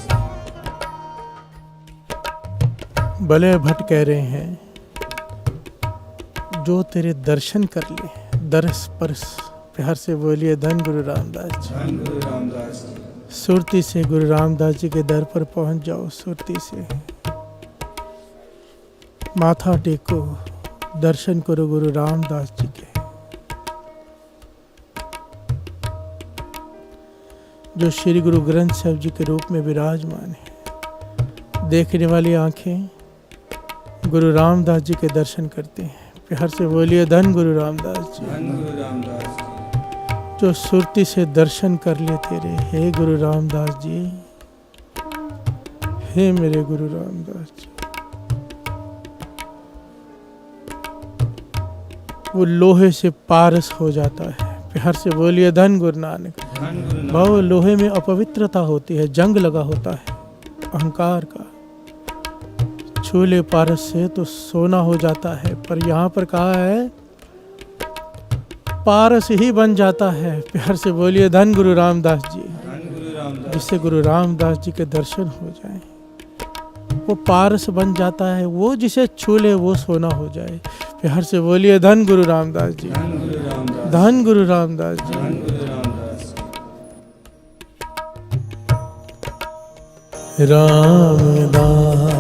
भले भट कह रहे हैं जो तेरे दर्शन कर ले, दरस परस। प्यार से बोलिए धन गुरु रामदास जी। धन गुरु रामदास जी। सुरती से गुरु रामदास जी के दर पर पहुंच जाओ। सुरती से माथा टेको, दर्शन करो गुरु रामदास जी के, जो श्री गुरु ग्रंथ साहिब जी के रूप में विराजमान है। देखने वाली आंखें गुरु रामदास जी के दर्शन करते हैं। प्यार से बोलिए धन गुरु रामदास जी। धन गुरु रामदास जी। जो सुरती से दर्शन कर ले तेरे, हे गुरु रामदास जी, हे मेरे गुरु रामदास जी। वो लोहे से पारस हो जाता है। प्यार से बोलिए धन गुरु नानक। भाव लोहे में अपवित्रता होती है, जंग लगा होता है अहंकार का। छूले पारस से तो सोना हो जाता है, पर यहाँ पर कहा है पारस ही बन जाता है। प्यार से बोलिए धन गुरु रामदास जी, जिससे गुरु रामदास जी के दर्शन हो जाए। वो पारस बन जाता है, वो जिसे छू ले वो सोना हो जाए। प्यार से बोलिए धन गुरु रामदास जी, धन गुरु रामदास जी। रामदास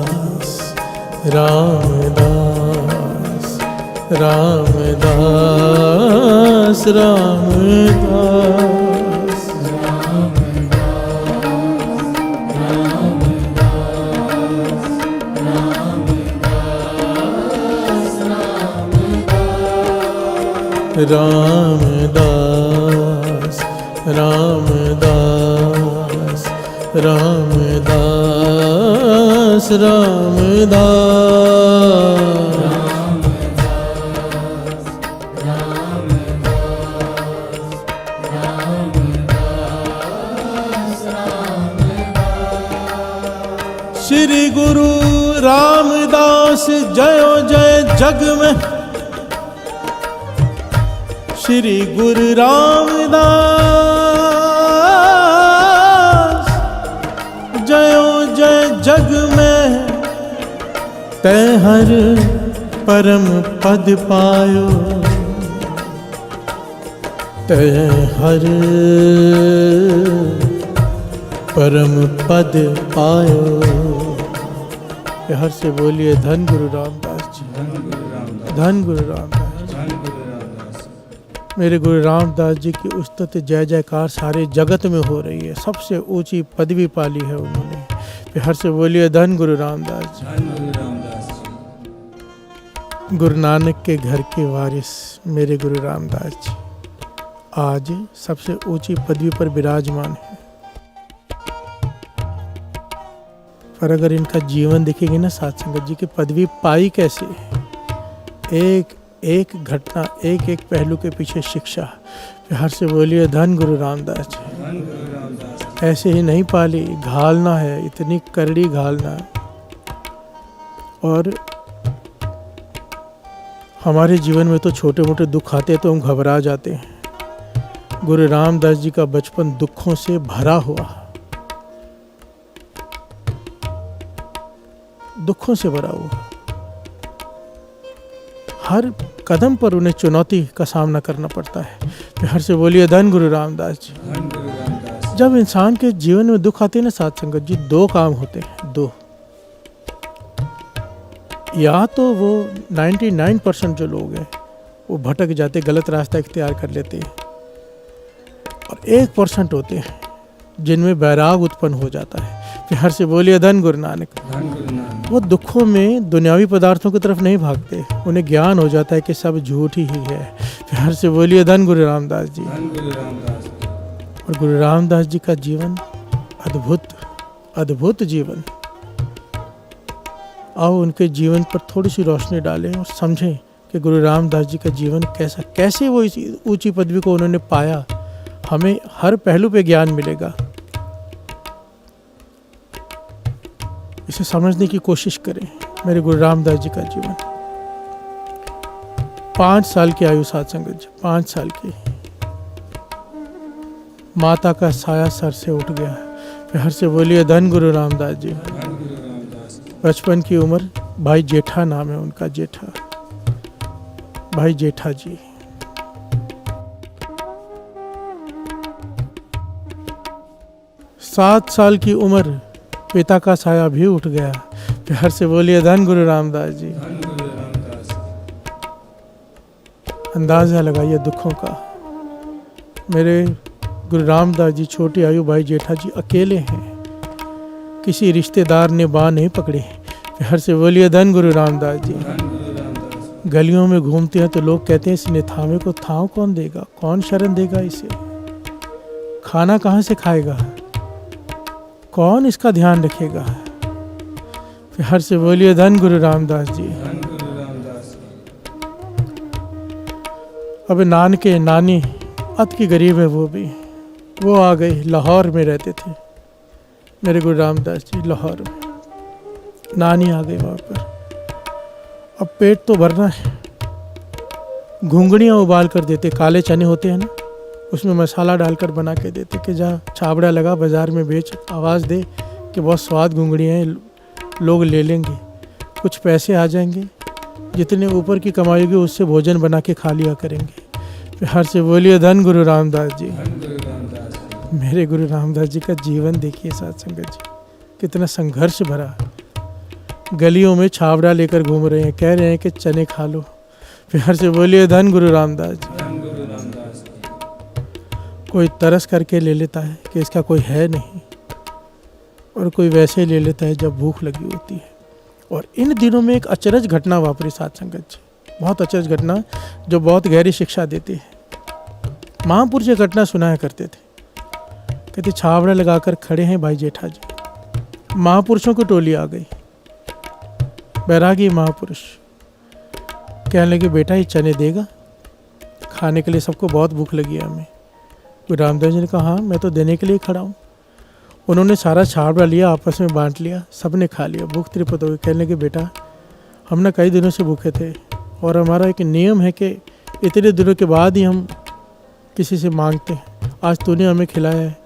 रामदास रामदास रामदास रामदास रामदास रामदास रामदास। श्री गुरु रामदास जयो जय जग में, श्री गुरु रामदास जयो जय जग में। तै हर परम पद पायो, तै हर परम पद पायो। हर से बोलिए धन गुरु रामदास जी, धन गुरु रामदास। मेरे गुरु रामदास जी की उस्तुत जय जयकार सारे जगत में हो रही है। सबसे ऊंची पदवी पाली है उन्होंने। हर से बोलिए धन गुरु रामदास जी। गुरु नानक के घर के वारिस मेरे गुरु रामदास जी आज सबसे ऊंची पदवी पर विराजमान है। पर अगर इनका जीवन देखेंगे ना साथ संगत जी की पदवी पाई कैसे, एक एक घटना, एक एक पहलू के पीछे शिक्षा। हर से बोलिए धन गुरु रामदास जी। ऐसे ही नहीं पाली, घालना है, इतनी करड़ी घालना। और हमारे जीवन में तो छोटे मोटे दुख आते हैं तो हम घबरा जाते हैं। गुरु रामदास जी का बचपन दुखों से भरा हुआ, दुखों से भरा हुआ। हर कदम पर उन्हें चुनौती का सामना करना पड़ता है। हर से बोलिए धन गुरु रामदास जी। जब इंसान के जीवन में दुख आते हैं ना साथ संगत जी, दो काम होते हैं, दो। या तो वो 99% जो लोग हैं वो भटक जाते, गलत रास्ता इख्तियार कर लेते हैं, और 1% होते हैं जिनमें बैराग उत्पन्न हो जाता है। हर से बोलिए धन गुरु नानक। वो दुखों में दुनियावी पदार्थों की तरफ नहीं भागते, उन्हें ज्ञान हो जाता है कि सब झूठ ही है। हर से बोलिए धन गुरु रामदास जी। और गुरु रामदास जी का जीवन अद्भुत अद्भुत जीवन। आओ उनके जीवन पर थोड़ी सी रोशनी डालें और समझें कि गुरु रामदास जी का जीवन कैसा, कैसे वो इस ऊंची पदवी को उन्होंने पाया। हमें हर पहलू पे ज्ञान मिलेगा, इसे समझने की कोशिश करें। मेरे गुरु रामदास जी का जीवन 5 साल की आयु साथ संगत जी, 5 साल की, माता का साया सर से उठ गया। हर से बोलिए धन गुरु रामदास जी। बचपन की उम्र, भाई जेठा नाम है उनका, जेठा, भाई जेठा जी। सात साल की उम्र, पिता का साया भी उठ गया। प्यार से बोलिए धन गुरु रामदास जी। अंदाजा लगाइए दुखों का। मेरे गुरु रामदास जी छोटी आयु, भाई जेठा जी अकेले हैं, किसी रिश्तेदार ने बाँह नहीं पकड़ी। प्यार से बोलिए धन गुरु रामदास जी। गलियों में घूमते हैं तो लोग कहते हैं इस निथावे को थाव कौन देगा, कौन शरण देगा इसे, खाना कहाँ से खाएगा, कौन इसका ध्यान रखेगा। हर से बोलिए धन गुरु रामदास जी। अब नानके नानी अत की गरीब है, वो भी वो आ गई, लाहौर में रहते थे मेरे गुरु रामदास जी, लाहौर में। नानी आ गई वहाँ पर। अब पेट तो भरना है, घुंगड़ियाँ उबाल कर देते, काले चने होते हैं ना, उसमें मसाला डालकर बना के देते कि जा छाबड़ा लगा बाज़ार में बेच, आवाज़ दे कि बहुत स्वाद घुंगड़ियाँ हैं, लोग ले लेंगे, कुछ पैसे आ जाएंगे, जितने ऊपर की कमाई होगी उससे भोजन बना के खा लिया करेंगे। प्यार से बोलिए धन गुरु रामदास जी। मेरे गुरु रामदास जी का जीवन देखिए साथ संगत जी, कितना संघर्ष भरा। गलियों में छाबड़ा लेकर घूम रहे हैं, कह रहे हैं कि चने खा लो। प्यार से बोलिए धन गुरु रामदास जी। कोई तरस करके ले लेता है कि इसका कोई है नहीं, और कोई वैसे ले लेता है जब भूख लगी होती है। और इन दिनों में एक अचरज घटना वापरी साथ संगत जी, बहुत अचरज घटना जो बहुत गहरी शिक्षा देती है। महापुरुष ये घटना सुनाया करते थे, कहते छावड़ा लगाकर खड़े हैं भाई जेठा जी, महापुरुषों की टोली आ गई, बैरागी महापुरुष। कहने लगे बेटा ये चने देगा खाने के लिए, सबको बहुत भूख लगी है हमें। गुरु रामदास जी ने कहा हाँ मैं तो देने के लिए खड़ा हूँ। उन्होंने सारा छावड़ा लिया, आपस में बांट लिया, सब ने खा लिया, भूख त्रिपत हो गई। कहने लगे बेटा हम ना कई दिनों से भूखे थे, और हमारा एक नियम है कि इतने दिनों के बाद ही हम किसी से मांगते हैं, आज तूने हमें खिलाया है,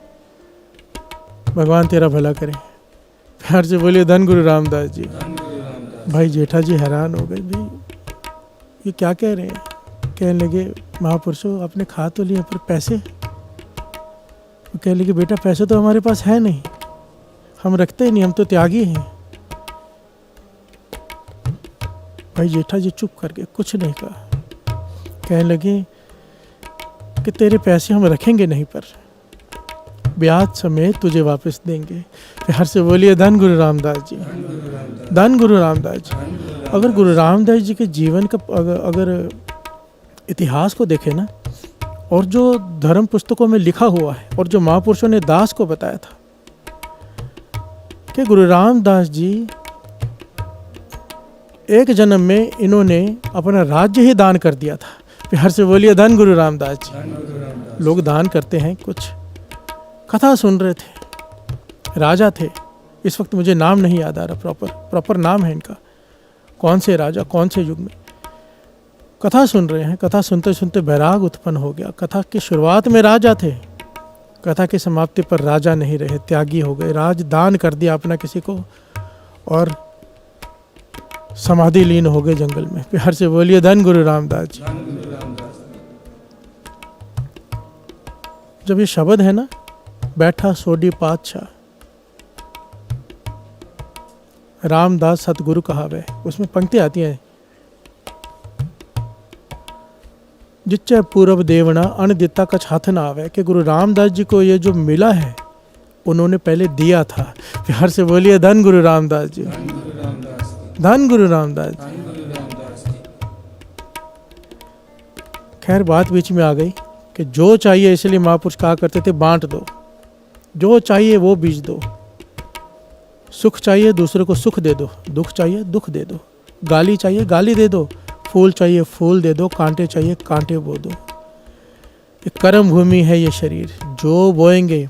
भगवान तेरा भला करे। प्यार से बोलिए धन गुरु रामदास जी। भाई जेठा जी हैरान हो गए, भाई ये क्या कह रहे हैं। कहने लगे महापुरुषों आपने खा तो लिया पर पैसे। वो कहने लगे बेटा पैसे तो हमारे पास है नहीं, हम रखते ही नहीं, हम तो त्यागी हैं। भाई जेठा जी चुप करके कुछ नहीं कहा। कहने लगे कि तेरे पैसे हम रखेंगे नहीं, पर ब्याज समेत तुझे वापस देंगे। प्यार से बोलिए धन गुरु रामदास जी। धन गुरु रामदास जी। अगर गुरु रामदास जी के जीवन का अगर इतिहास को देखें ना, और जो धर्म पुस्तकों में लिखा हुआ है और जो महापुरुषों ने दास को बताया था कि गुरु रामदास जी एक जन्म में इन्होंने अपना राज्य ही दान कर दिया था। प्यार से बोलिए धन गुरु रामदास जी। लोग दान करते हैं। कुछ कथा सुन रहे थे, राजा थे, इस वक्त मुझे नाम नहीं याद आ रहा, प्रॉपर नाम है इनका, कौन से राजा कौन से युग में। कथा सुन रहे हैं, कथा सुनते सुनते बैराग उत्पन्न हो गया। कथा की शुरुआत में राजा थे, कथा की समाप्ति पर राजा नहीं रहे, त्यागी हो गए। राज दान कर दिया अपना किसी को, और समाधि लीन हो गए जंगल में। प्यार से बोलिए धन गुरु रामदास जी। जब ये शब्द है ना, बैठा सोडी पातशाह, रामदास सतगुरु कहावे, उसमें पंक्ति आती है, जिच्चे पूर्व देवना अन दिता कछ हाथ ना आवे, कि गुरु रामदास जी को ये जो मिला है उन्होंने पहले दिया था। प्यार से बोलिए धन गुरु रामदास जी। धन गुरु रामदास जी। खैर बात बीच में आ गई कि जो चाहिए, इसलिए महापुरुष कहा करते थे बांट दो, जो चाहिए वो बीज दो। सुख चाहिए दूसरे को सुख दे दो, दुख चाहिए दुख दे दो, गाली चाहिए गाली दे दो, फूल चाहिए फूल दे दो, कांटे चाहिए कांटे बो दो। ये कर्म भूमि है ये शरीर, जो बोएंगे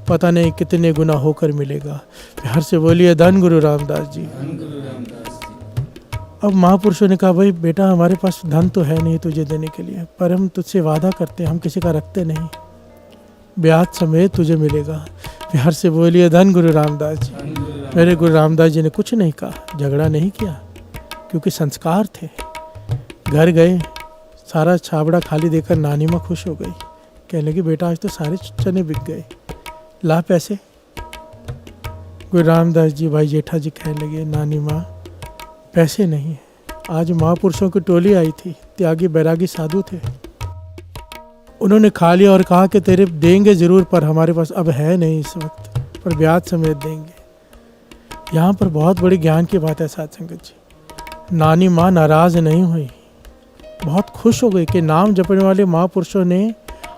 पता नहीं कितने गुना होकर मिलेगा। प्यार से बोलिए धन गुरु रामदास जी। अब महापुरुषों ने कहा भाई बेटा हमारे पास धन तो है नहीं तुझे देने के लिए, पर हम तुझसे वादा करते हैं, हम किसी का रखते नहीं, ब्याज समेत तुझे मिलेगा। प्यार से बोलिए धन गुरु रामदास जी। मेरे गुरु रामदास जी ने कुछ नहीं कहा, झगड़ा नहीं किया, क्योंकि संस्कार थे। घर गए, सारा छाबड़ा खाली देकर नानी माँ खुश हो गई। कहने लगी बेटा आज तो सारे चने बिक गए, ला पैसे। गुरु रामदास जी भाई जेठा जी कहने लगे नानी माँ पैसे नहीं है, आज महापुरुषों की टोली आई थी, त्यागी बैरागी साधु थे, उन्होंने खा लिया और कहा कि तेरे देंगे ज़रूर, पर हमारे पास अब है नहीं इस वक्त, पर ब्याज समेत देंगे। यहाँ पर बहुत बड़ी ज्ञान की बात है साथ संगत जी। नानी माँ नाराज़ नहीं हुई, बहुत खुश हो गई कि नाम जपने वाले महापुरुषों ने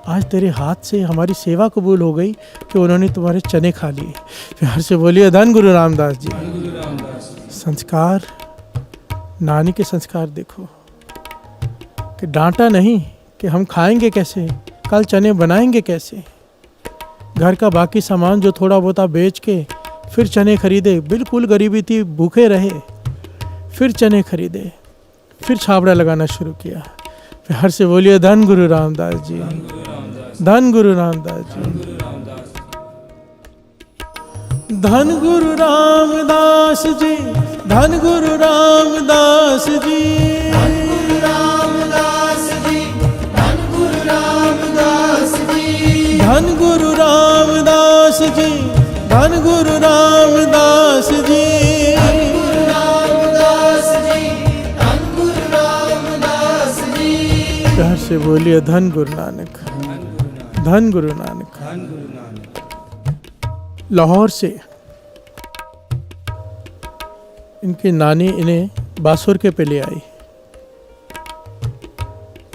आज तेरे हाथ से हमारी सेवा कबूल हो गई कि उन्होंने तुम्हारे चने खा लिए। प्यार से बोलिए धन गुरु रामदास जी। संस्कार, नानी के संस्कार देखो, कि डांटा नहीं कि हम खाएंगे कैसे, कल चने बनाएंगे कैसे, घर का बाकी सामान जो थोड़ा बहुत बेच के फिर चने खरीदे, बिल्कुल गरीबी थी, भूखे रहे, फिर चने खरीदे, फिर छाबड़ा लगाना शुरू किया। फिर हर से बोलिए धन गुरु रामदास जी, धन गुरु रामदास जी, धन गुरु रामदास जी, धन गुरु रामदास जी, धन गुरु रामदास जी, धन गुरु रामदास जी, धन गुरु रामदास जी, धन गुरु रामदास जी, गुरु रामदास जी, धन गुरु रामदास जी। प्यार से बोलिए धन गुरु नानक, धन गुरु नानक। लाहौर से इनकी नानी इन्हें बासुर के पे ले आई,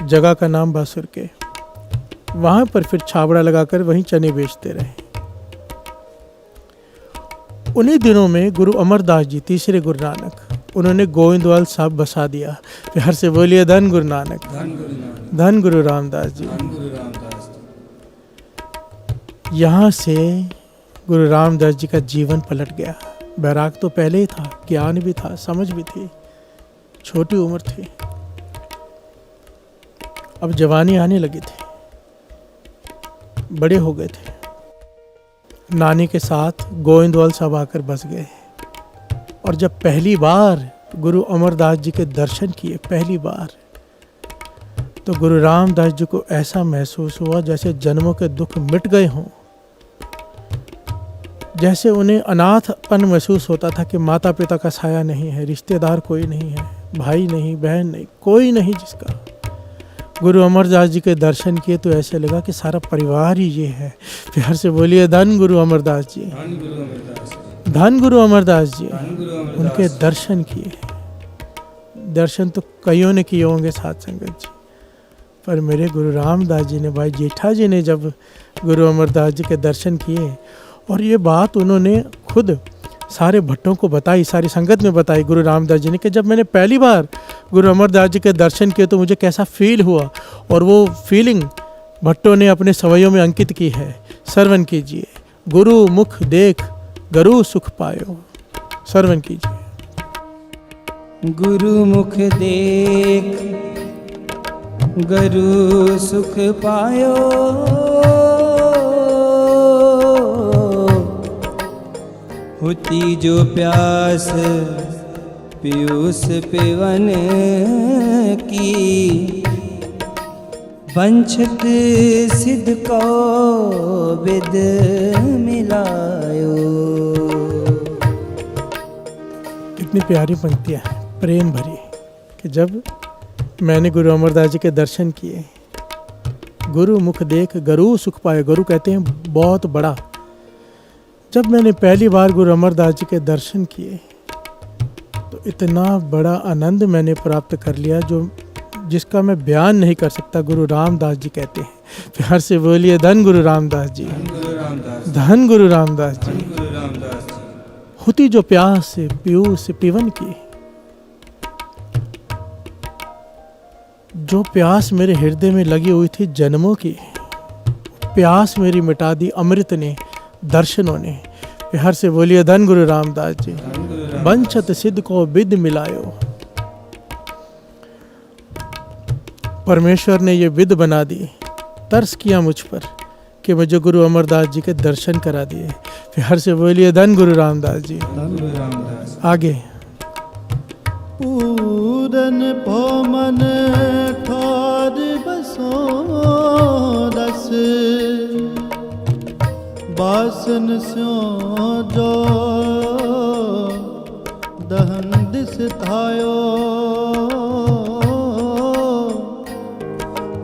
जगह का नाम बासुर के। वहां पर फिर छाबड़ा लगाकर वहीं चने बेचते रहे। उन्हीं दिनों में गुरु अमरदास जी, तीसरे गुरु नानक, उन्होंने गोविंदवाल साहब बसा दिया। फिर हर से बोलिए धन गुरु नानक, धन गुरु रामदास जी। यहाँ से गुरु रामदास जी का जीवन पलट गया। बैराग तो पहले ही था, ज्ञान भी था, समझ भी थी, छोटी उम्र थी, अब जवानी आने लगी थी, बड़े हो गए थे। नानी के साथ गोविंदवाल साहब आकर बस गए। और जब पहली बार गुरु अमरदास जी के दर्शन किए, पहली बार, तो गुरु रामदास जी को ऐसा महसूस हुआ जैसे जन्मों के दुख मिट गए हों। जैसे उन्हें अनाथपन महसूस होता था कि माता पिता का साया नहीं है, रिश्तेदार कोई नहीं है, भाई नहीं, बहन नहीं, कोई नहीं जिसका। गुरु अमरदास जी के दर्शन किए तो ऐसे लगा कि सारा परिवार ही ये है। फिर हर से बोलिए धन गुरु अमरदास जी, धन गुरु अमरदास जी। उनके दर्शन किए, दर्शन तो कईयों ने किए होंगे साथ संगत जी, पर मेरे गुरु रामदास जी ने, भाई जेठा जी ने जब गुरु अमरदास जी के दर्शन किए, और ये बात उन्होंने खुद सारे भट्टों को बताई, सारी संगत में बताई गुरु रामदास जी ने, कि जब मैंने पहली बार गुरु अमरदास जी के दर्शन किए तो मुझे कैसा फील हुआ। और वो फीलिंग भट्टों ने अपने सवैयों में अंकित की है। श्रवण कीजिए, गुरु मुख देख गरु सुख पायो। श्रवण कीजिए। गुरु मुख देख गरु सुख पायो, होती जो प्यास पीयूष पिवन की, वंचित सिद्ध को विद मिलायो। कितनी प्यारी पंक्तियाँ हैं, प्रेम भरी, कि जब मैंने गुरु अमरदास जी के दर्शन किए, गुरु मुख देख गरु सुख पाए। गुरु कहते हैं बहुत बड़ा। जब मैंने पहली बार गुरु अमरदास जी के दर्शन किए तो इतना बड़ा आनंद मैंने प्राप्त कर लिया जो जिसका मैं बयान नहीं कर सकता। गुरु रामदास जी कहते हैं। प्यार से बोलिए धन गुरु रामदास जी, धन गुरु रामदास जी। होती जो प्यास पीयूष पिवन की, जो प्यास मेरे हृदय में लगी हुई थी जन्मों की, प्यास मेरी मिटा दी अमृत ने, दर्शनों ने। हर से बोलिए धन गुरु रामदास जी। वंचित सिद्ध को विद मिलायो। परमेश्वर ने ये विद बना दी, तरस किया मुझ पर कि मुझे गुरु अमरदास जी के दर्शन करा दिए। फिर हर से बोलिए धन गुरु रामदास जी। आगे पूरन पौमन ठार बसो रस, बासन स्यो जो दहन दिस थायो,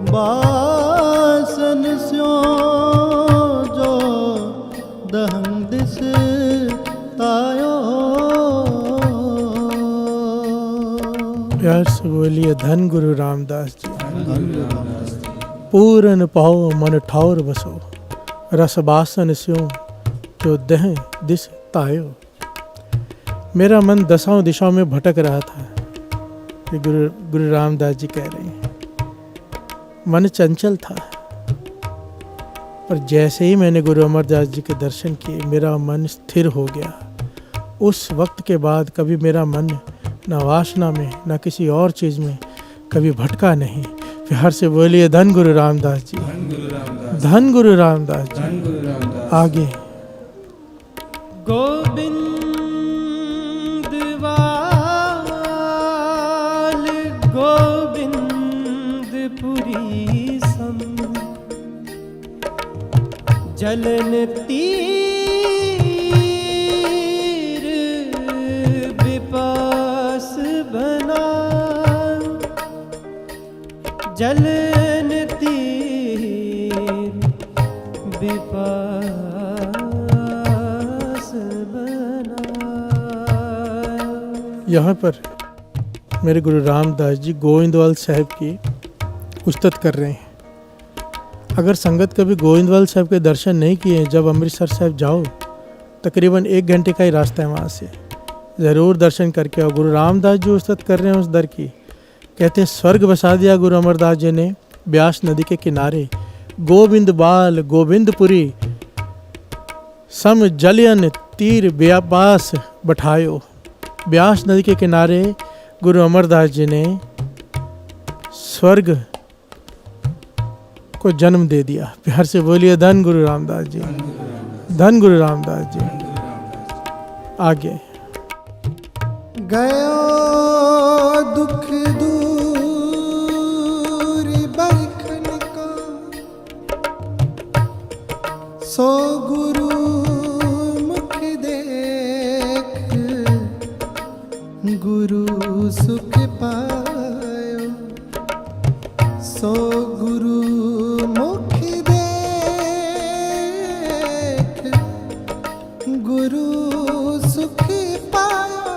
बासन स्यो जो दहन दिस तायो। प्यार से बोलिए धन गुरु रामदास जी। पूरन पाओ मन ठाउर बसो, रस बासन स्यो जो दह दिस तायो। मेरा मन दसों दिशाओं में भटक रहा था, ये गुरु रामदास जी कह रहे हैं। मन चंचल था, पर जैसे ही मैंने गुरु अमरदास जी के दर्शन किए मेरा मन स्थिर हो गया। उस वक्त के बाद कभी मेरा मन न वासना में न किसी और चीज़ में कभी भटका नहीं। प्यार से बोलिए धन गुरु रामदास जी, धन गुरु रामदास, धन गुरु रामदास जी। धन गुरु रामदास। आगे गोविंदवाल गोविंदपुरी सम जलन तीर विपास बना, जलन तीर विपास बना। यहाँ पर मेरे गुरु रामदास जी गोविंदवाल साहब की उस्तत कर रहे हैं। अगर संगत कभी गोविंदवाल साहब के दर्शन नहीं किए हैं, जब अमृतसर साहब जाओ तकरीबन 1 घंटे का ही रास्ता है वहाँ से, ज़रूर दर्शन करके आओ। गुरु रामदास जी उस्तत कर रहे हैं उस दर की। कहते हैं स्वर्ग बसा दिया गुरु अमरदास जी ने ब्यास नदी के किनारे। गोविंद बाल गोविंदपुरी सम जलियन तीर व्यापास बैठायो। ब्यास नदी के किनारे गुरु अमरदास जी ने स्वर्ग को जन्म दे दिया। प्यार से बोलिए धन गुरु रामदास जी, धन गुरु रामदास जी। आगे गयो दुख दूर बरखन का, सो गुरु मुख देख गुरु सुख पायो। सो गुरु मुख देख गुरु सुख पायो।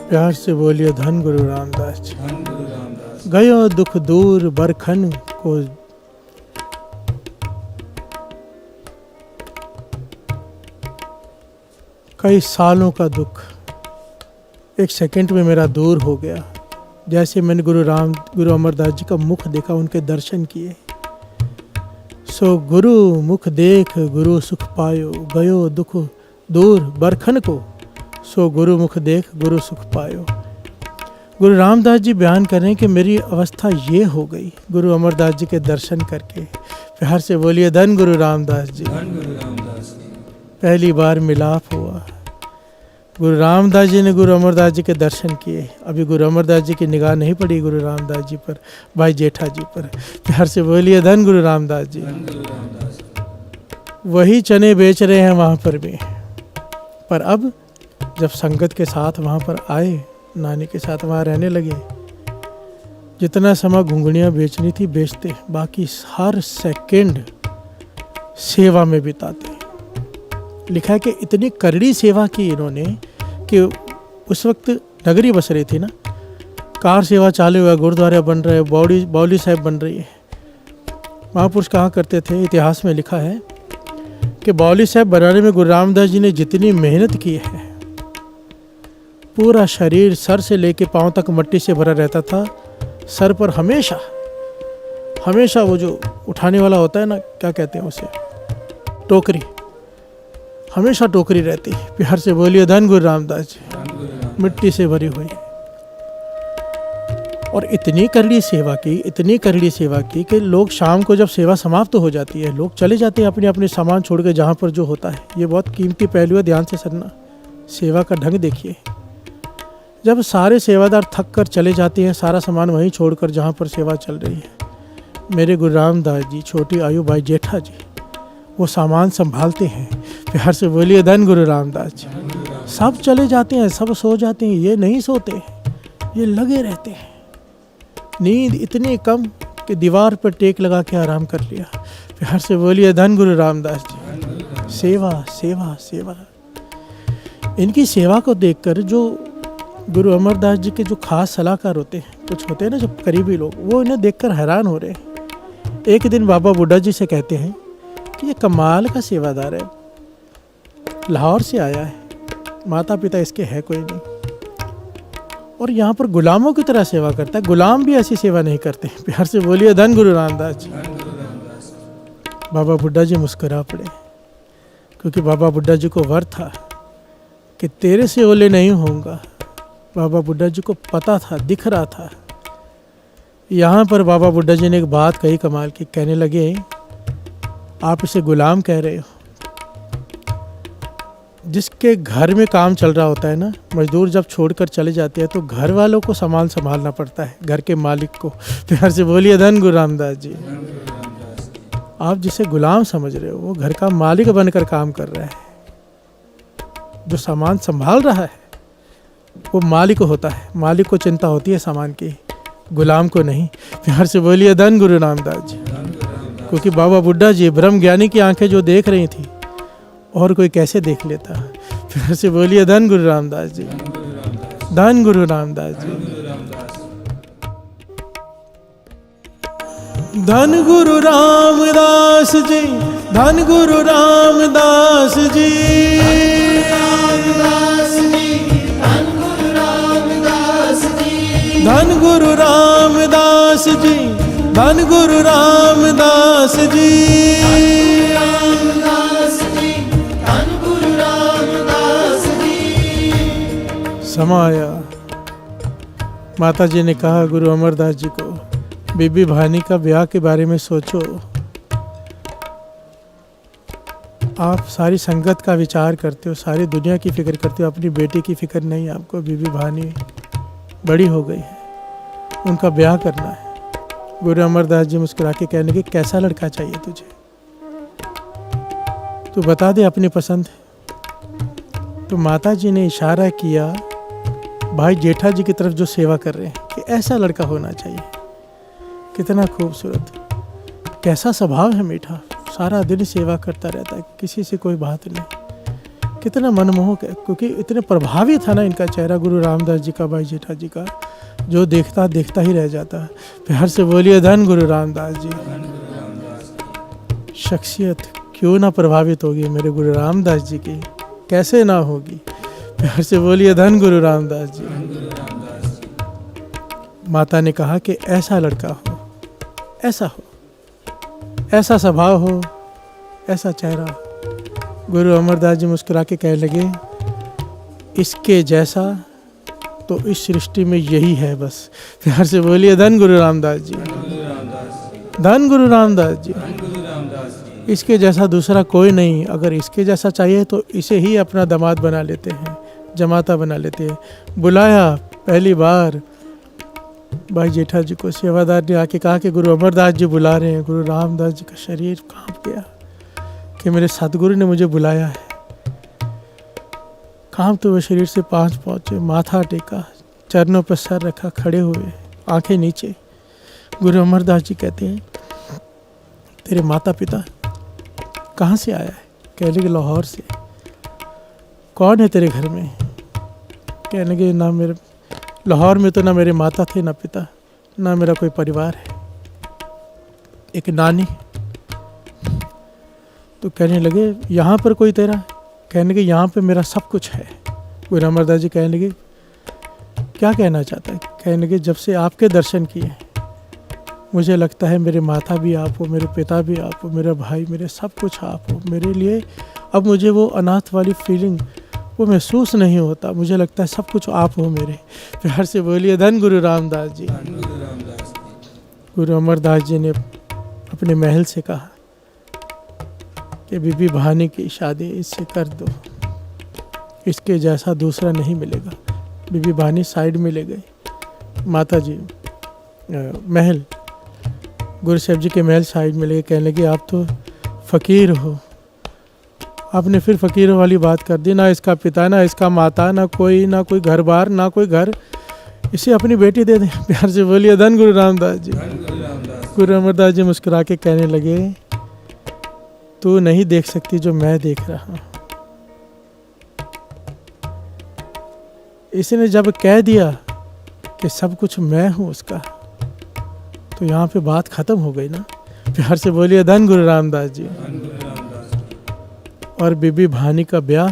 प्यार से बोलिए धन गुरु रामदास जी। धन गुरु रामदास। गयो दुख दूर बरखन को, कई सालों का दुख 1 सेकंड में मेरा दूर हो गया। जैसे मैंने गुरु अमरदास जी का मुख देखा, उनके दर्शन किए। सो गुरु मुख देख गुरु सुख पायो, गयो दुख दूर बरखन को, सो गुरु मुख देख गुरु सुख पायो। गुरु रामदास जी बयान कर रहे हैं कि मेरी अवस्था ये हो गई गुरु अमरदास जी के दर्शन करके। प्यार से बोलिए धन गुरु रामदास जी। धन गुरु रामदास। पहली बार मिलाप हुआ, गुरु रामदास जी ने गुरु अमरदास जी के दर्शन किए। अभी गुरु अमरदास जी की निगाह नहीं पड़ी गुरु रामदास जी पर, भाई जेठा जी पर। प्यार से बोलिए धन गुरु रामदास जी। धन गुरु रामदास। वही चने बेच रहे हैं वहाँ पर भी। पर अब जब संगत के साथ वहाँ पर आए, नानी के साथ वहाँ रहने लगे, जितना समय घुंघणियाँ बेचनी थी बेचते, बाकी हर सेकंड सेवा में बिताते। लिखा है कि इतनी करड़ी सेवा की इन्होंने कि उस वक्त नगरी बस रही थी ना, कार सेवा चालू हुआ, गुरुद्वारा बन रहे, बावली साहब बन रही है। महापुरुष कहा करते थे, इतिहास में लिखा है कि बावली साहब बनाने में गुरु रामदास जी ने जितनी मेहनत की है, पूरा शरीर सर से लेके पांव तक मट्टी से भरा रहता था। सर पर हमेशा हमेशा वो जो उठाने वाला होता है ना, क्या कहते हैं उसे, टोकरी, हमेशा टोकरी रहती। प्यार से बोलिए धन गुरु रामदास जी। मिट्टी से भरी हुई। और इतनी करड़ी सेवा की कि लोग शाम को जब सेवा समाप्त हो जाती है, लोग चले जाते हैं अपने अपने सामान छोड़ के जहाँ पर जो होता है। ये बहुत कीमती पहलू है, ध्यान से सुनना। सेवा का ढंग देखिए। जब सारे सेवादार थक कर चले जाते हैं, सारा सामान वहीं छोड़कर जहाँ पर सेवा चल रही है, मेरे गुरु रामदास जी, छोटी आयु भाई जेठा जी, वो सामान संभालते हैं। प्यार से बोलिए धन गुरु रामदास जी। सब चले जाते हैं, सब सो जाते हैं, ये नहीं सोते, ये लगे रहते हैं। नींद इतनी कम कि दीवार पर टेक लगा के आराम कर लिया। प्यार से बोलिए धन गुरु रामदास जी। सेवा सेवा सेवा। इनकी सेवा को देखकर जो गुरु अमरदास जी के जो खास सलाहकार होते हैं, कुछ होते हैं ना जो करीबी लोग, वो इन्हें देखकर हैरान हो रहे हैं। एक दिन बाबा बुड्ढा जी से कहते हैं कि ये कमाल का सेवादार है, लाहौर से आया है, माता पिता इसके है कोई नहीं, और यहाँ पर गुलामों की तरह सेवा करता है। गुलाम भी ऐसी सेवा नहीं करते। प्यार से बोलिए धन गुरु रामदास जी। बाबा बुड्ढा जी मुस्कुरा पड़े, क्योंकि बाबा बुड्ढा जी को वर था कि तेरे से ओले नहीं होऊंगा। बाबा बुड्ढा जी को पता था, दिख रहा था। यहाँ पर बाबा बुड्ढा जी ने एक बात कही कमाल की, कहने लगे आप इसे गुलाम कह रहे हो। जिसके घर में काम चल रहा होता है ना, मजदूर जब छोड़कर चले जाते हैं तो घर वालों को सामान संभालना पड़ता है, घर के मालिक को। प्यार से बोलिए धन गुरु रामदास जी। आप जिसे गुलाम समझ रहे हो वो घर का मालिक बनकर काम कर रहा है। जो सामान संभाल रहा है वो मालिक होता है, मालिक को चिंता होती है सामान की, गुलाम को नहीं। प्यार से बोलिए धन गुरु रामदास जी। क्योंकि बाबा बुड्ढा जी ब्रह्म ज्ञानी की आंखें जो देख रही थी और कोई कैसे देख लेता। प्यार से बोलिए धन गुरु रामदास जी, धन गुरु रामदास जी, धन गुरु रामदास जी, धन गुरु रामदास जी, धन गुरु रामदास जी, धन गुरु रामदास जी, धन गुरु रामदास जी। समा आया। माता जी ने कहा गुरु अमरदास जी को, बीबी भानी का ब्याह के बारे में सोचो। आप सारी संगत का विचार करते हो, सारी दुनिया की फिक्र करते हो, अपनी बेटी की फिक्र नहीं आपको। बीबी भानी बड़ी हो गई है, उनका ब्याह करना है। गुरु अमरदास जी मुस्कुरा के कहने लगे कैसा लड़का चाहिए तुझे, तू बता दे अपनी पसंद। तो माता जी ने इशारा किया भाई जेठा जी की तरफ जो सेवा कर रहे हैं कि ऐसा लड़का होना चाहिए। कितना खूबसूरत, कैसा स्वभाव है मीठा, सारा दिन सेवा करता रहता है, किसी से कोई बात नहीं। कितना मनमोहक है, क्योंकि इतने प्रभावी था ना इनका चेहरा गुरु रामदास जी का, भाई जेठा जी का, जो देखता देखता ही रह जाता। प्यार से बोलिए धन गुरु रामदास जी। शख्सियत क्यों ना प्रभावित होगी मेरे गुरु रामदास जी की, कैसे ना होगी। प्यार से बोलिए धन गुरु रामदास जी। माता ने कहा कि ऐसा लड़का हो, ऐसा हो, ऐसा स्वभाव हो, ऐसा चेहरा हो। गुरु अमरदास जी मुस्कुरा के कहने लगे इसके जैसा तो इस सृष्टि में यही है बस। प्यार से बोलिए धन गुरु रामदास जी, धन गुरु रामदास जी। इसके जैसा दूसरा कोई नहीं। अगर इसके जैसा चाहिए तो इसे ही अपना दामाद बना लेते हैं, जमाता बना लेते हैं। बुलाया पहली बार भाई जेठा जी को, सेवादार ने आके कहा कि गुरु अमरदास जी बुला रहे हैं। गुरु रामदास जी का शरीर कांप गया कि मेरे सतगुरु ने मुझे बुलाया है। कांपते हुए शरीर से पास पहुँचे, माथा टेका, चरणों पर सर रखा, खड़े हुए, आंखें नीचे। गुरु अमरदास जी कहते हैं तेरे माता पिता कहाँ से आया है? कहने लगे लाहौर से। कौन है तेरे घर में? कहने लगे ना मेरे लाहौर में तो ना मेरे माता थे, ना पिता, ना मेरा कोई परिवार है, एक नानी। तो कहने लगे यहाँ पर कोई तेरा? कहने लगे यहाँ पे मेरा सब कुछ है। गुरु अमरदास जी कहने लगे क्या कहना चाहता है? कहने लगे जब से आपके दर्शन किए मुझे लगता है मेरे माता भी आप हो, मेरे पिता भी आप हो, मेरा भाई, मेरे सब कुछ आप हो। मेरे लिए अब मुझे वो अनाथ वाली फीलिंग वो महसूस नहीं होता, मुझे लगता है सब कुछ आप हो मेरे। प्यार से बोलिए धन गुरु रामदास जी। गुरु अमरदास जी ने अपने महल से कहा कि बीबी भानी की शादी इससे कर दो, इसके जैसा दूसरा नहीं मिलेगा। बीबी भानी साइड में ले गई। माता जी महल, गुरु साहब जी के महल साइड में ले, कहने लगे आप तो फ़कीर हो। आपने फिर फ़कीरों वाली बात कर दी, ना इसका पिता, ना इसका माता, ना कोई घर बार, ना कोई घर, इसे अपनी बेटी दे दें। प्यार से बोलिए धन गुरु रामदास जी। गुरु अमरदास जी मुस्कुरा के कहने लगे तू नहीं देख सकती जो मैं देख रहा हूँ। इसने जब कह दिया कि सब कुछ मैं हूँ उसका, तो यहाँ पे बात खत्म हो गई ना। प्यार से बोलिए धन गुरु रामदास जी। और बीबी भानी का ब्याह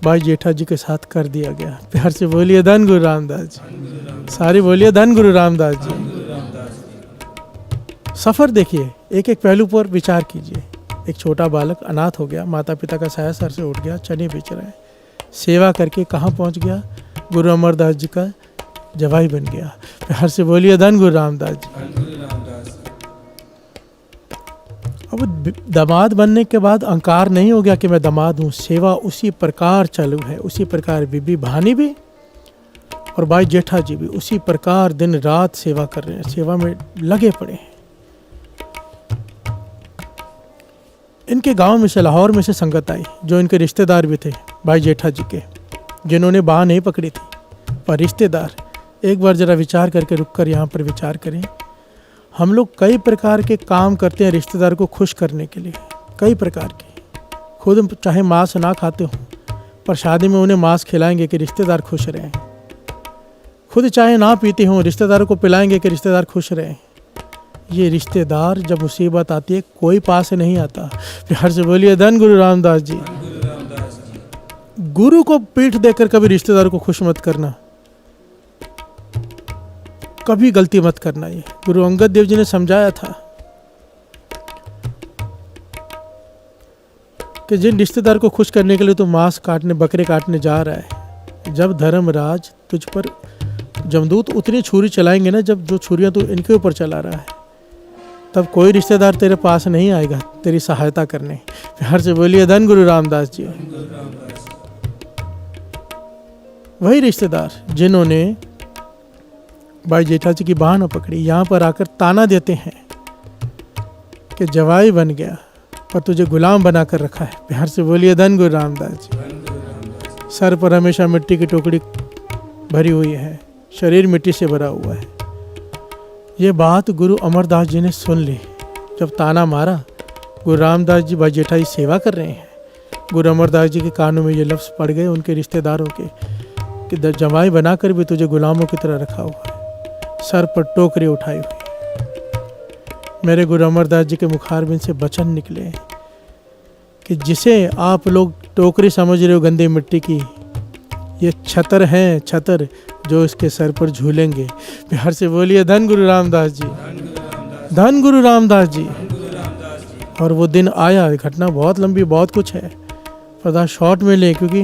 भाई जेठा जी के साथ कर दिया गया। प्यार से बोलिए धन गुरु रामदास जी। सारी बोलिए धन गुरु रामदास जी। सफ़र देखिए, एक एक पहलू पर विचार कीजिए। एक छोटा बालक अनाथ हो गया, माता पिता का साया सर से उठ गया, चने बेच रहा है, सेवा करके कहाँ पहुँच गया? गुरु अमरदास जी का जवाई बन गया। प्यार से बोलिए धन गुरु रामदास जी। अब दामाद बनने के बाद अहंकार नहीं हो गया कि मैं दामाद हूँ, सेवा उसी प्रकार चालू है। उसी प्रकार बीबी भानी भी और भाई जेठा जी भी उसी प्रकार दिन रात सेवा कर रहे हैं, सेवा में लगे पड़े हैं। इनके गांव में से, लाहौर में से संगत आई, जो इनके रिश्तेदार भी थे भाई जेठा जी के, जिन्होंने बाह नहीं पकड़ी थी, पर रिश्तेदार। एक बार ज़रा विचार करके रुक कर यहाँ पर विचार करें। हम लोग कई प्रकार के काम करते हैं रिश्तेदार को खुश करने के लिए, कई प्रकार के। खुद चाहे मांस ना खाते हों, पर शादी में उन्हें मांस खिलाएंगे कि रिश्तेदार खुश रहें। खुद चाहे ना पीते हों, रिश्तेदारों को पिलाएंगे कि रिश्तेदार खुश रहें। ये रिश्तेदार जब मुसीबत आती है कोई पास नहीं आता। प्यार से बोलिए धन गुरु रामदास जी। गुरु को पीठ देकर कभी रिश्तेदार को खुश मत करना, कभी गलती मत करना। ये गुरु अंगद देव जी ने समझाया था कि जिन रिश्तेदार को खुश करने के लिए तो मांस काटने, बकरे काटने जा रहा है, जब धर्मराज तुझ पर जमदूत उतनी छुरी चलाएंगे ना, जब जो छुरियां तू इनके ऊपर चला रहा है, तब कोई रिश्तेदार तेरे पास नहीं आएगा तेरी सहायता करने। प्यार से बोलिए धन गुरु रामदास जी। वही रिश्तेदार जिन्होंने भाई जेठा जी की बाह न पकड़ी, यहाँ पर आकर ताना देते हैं कि जवाई बन गया पर तुझे गुलाम बना कर रखा है। प्यार से बोलिए धन गुरु रामदास जी। सर पर हमेशा मिट्टी की टोकरी भरी हुई है, शरीर मिट्टी से भरा हुआ है। ये बात गुरु अमरदास जी ने सुन ली। जब ताना मारा, गुरु रामदास जी भाई जेठा जी सेवा कर रहे हैं, गुरु अमरदास जी के कानों में ये लफ्ज़ पड़ गए उनके रिश्तेदारों के कि जवाई बनाकर भी तुझे गुलामों की तरह रखा हुआ है, सर पर टोकरी उठाई हुई। मेरे गुरु अमरदास जी के मुखारबिन से वचन निकले कि जिसे आप लोग टोकरी समझ रहे हो गंदी मिट्टी की, ये छतर हैं, छतर जो इसके सर पर झूलेंगे। प्यार से बोलिए धन गुरु रामदास जी, धन गुरु रामदास जी। और वो दिन आया। घटना बहुत लंबी, बहुत कुछ है, पर शॉर्ट में ले, क्योंकि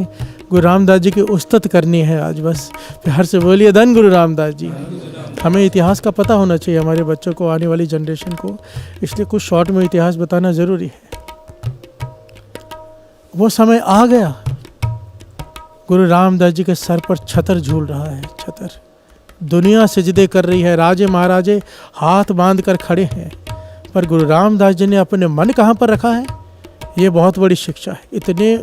गुरु रामदास जी की उस्तत करनी है आज बस। प्यार से बोलिए धन गुरु रामदास जी। हमें इतिहास का पता होना चाहिए हमारे बच्चों को, आने वाली जनरेशन को, इसलिए कुछ शॉर्ट में इतिहास बताना ज़रूरी है। वो समय आ गया, गुरु रामदास जी के सर पर छतर झूल रहा है। छतर, दुनिया सिजदे कर रही है, राजे महाराजे हाथ बांध कर खड़े हैं, पर गुरु रामदास जी ने अपने मन कहाँ पर रखा है? ये बहुत बड़ी शिक्षा है। इतने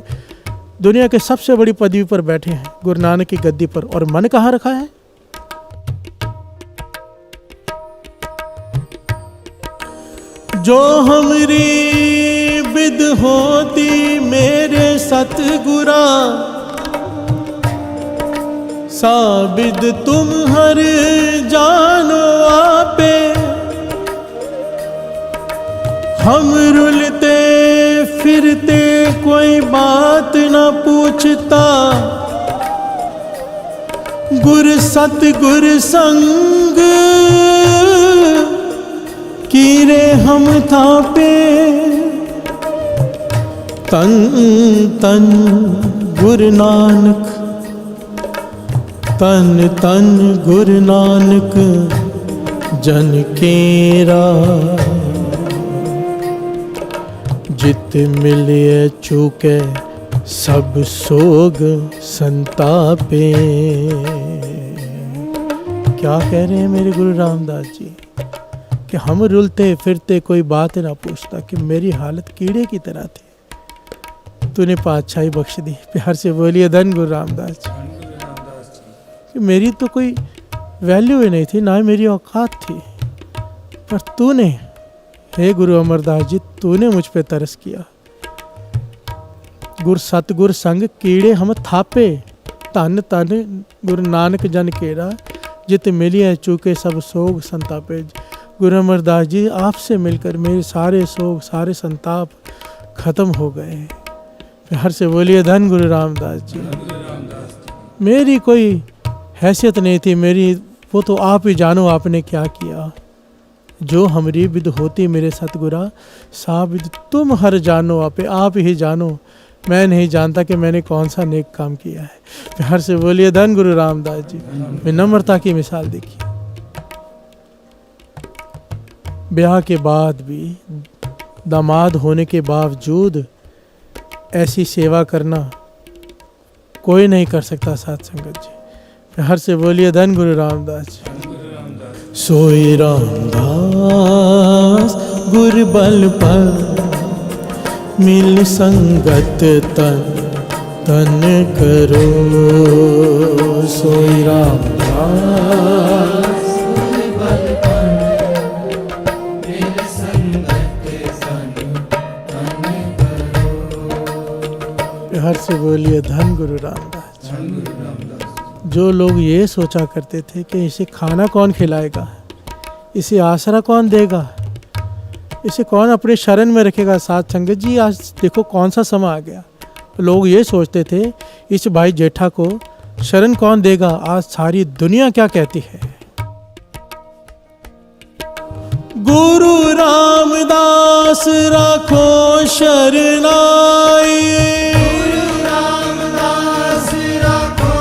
दुनिया के सबसे बड़ी पदवी पर बैठे हैं, गुरु नानक की गद्दी पर, और मन कहाँ रखा है? जो हमरी विद होती मेरे सतगुरा, साबिद तुम हर जानो आपे। हम रुलते फिरते कोई बात न पूछता, गुर सतगुर संग कीरे हम थापे। तन तन गुरु नानक, तन तन गुरु नानक जन केरा। जित मिलिए चूके सब सोग संतापे। क्या कह रहे हैं मेरे गुरु रामदास जी कि हम रुलते फिरते कोई बात ना पूछता, कि मेरी हालत कीड़े की तरह थी, तूने पातशाही बख्श दी। प्यार से बोलिए धन गुरु रामदास जी। कि मेरी तो कोई वैल्यू ही नहीं थी, ना ही मेरी औकात थी, पर तूने, हे गुरु अमरदास जी, तूने मुझ पे तरस किया। गुर सतगुर संग कीड़े हम थापे। तन तन गुरु नानक जन केरा, जित मिलिए चूके सब सोग संतापे। गुरु अमरदास जी, आपसे मिलकर मेरे सारे सोग, सारे संताप खत्म हो गए। प्यार से बोलिए धन गुरु रामदास जी। मेरी कोई हैसियत नहीं थी, मेरी वो तो आप ही जानो आपने क्या किया। जो हमरी विद होती मेरे सतगुरा, सा विद तुम हर जानो आपे, आप ही जानो, मैं नहीं जानता कि मैंने कौन सा नेक काम किया है। प्यार से बोलिए धन गुरु रामदास जी। मैं नम्रता की मिसाल देखी। ब्याह के बाद भी, दामाद होने के बावजूद ऐसी सेवा करना कोई नहीं कर सकता साथ संगत जी। प्यार से बोलिए धन गुरु रामदास जी। सोई रामदास गुर बल पर मिल संगत तन तन करो। सोई रामदास गुर बल पर मिल संगत तन तन करो। प्यार से बोलिए धन गुरु रामदास जी। धन गुरु रामदास। जो लोग ये सोचा करते थे कि इसे खाना कौन खिलाएगा, इसे आसरा कौन देगा, इसे कौन अपने शरण में रखेगा, साथ संगत जी आज देखो कौन सा समय आ गया। लोग ये सोचते थे इस भाई जेठा को शरण कौन देगा, आज सारी दुनिया क्या कहती है। गुरु रामदास राखो शरणाई, गुरु रामदास राखो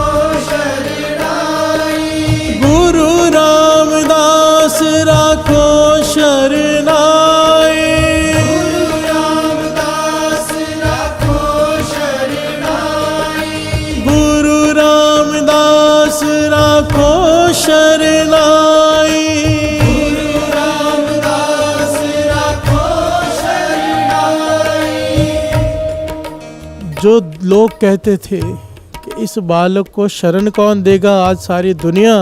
शरणाई, गुरु रामदास राखो शरणाई, गुरु रामदास राखो शरणाई, गुरु रामदास राखो शरणाई। गुरु रामदास राखो शरणाई। जो लोग कहते थे कि इस बालक को शरण कौन देगा, आज सारी दुनिया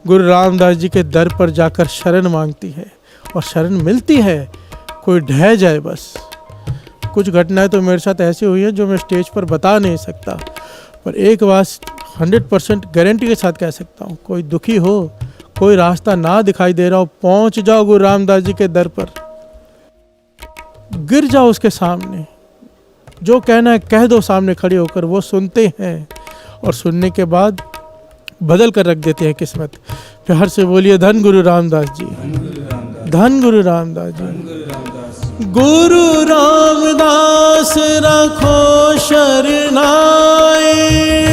गुरु रामदास जी के दर पर जाकर शरण मांगती है और शरण मिलती है। कोई ढह जाए बस। कुछ घटनाएं तो मेरे साथ ऐसी हुई हैं जो मैं स्टेज पर बता नहीं सकता, पर एक बात 100% गारंटी के साथ कह सकता हूँ, कोई दुखी हो, कोई रास्ता ना दिखाई दे रहा हो, पहुँच जाओ गुरु रामदास जी के दर पर, गिर जाओ उसके सामने, जो कहना है कह दो सामने खड़े होकर। वो सुनते हैं और सुनने के बाद बदल कर रख देते हैं किस्मत। प्यार से बोलिए धन गुरु रामदास जी। धन गुरु रामदास जी। गुरु रामदास रखो शरणाई,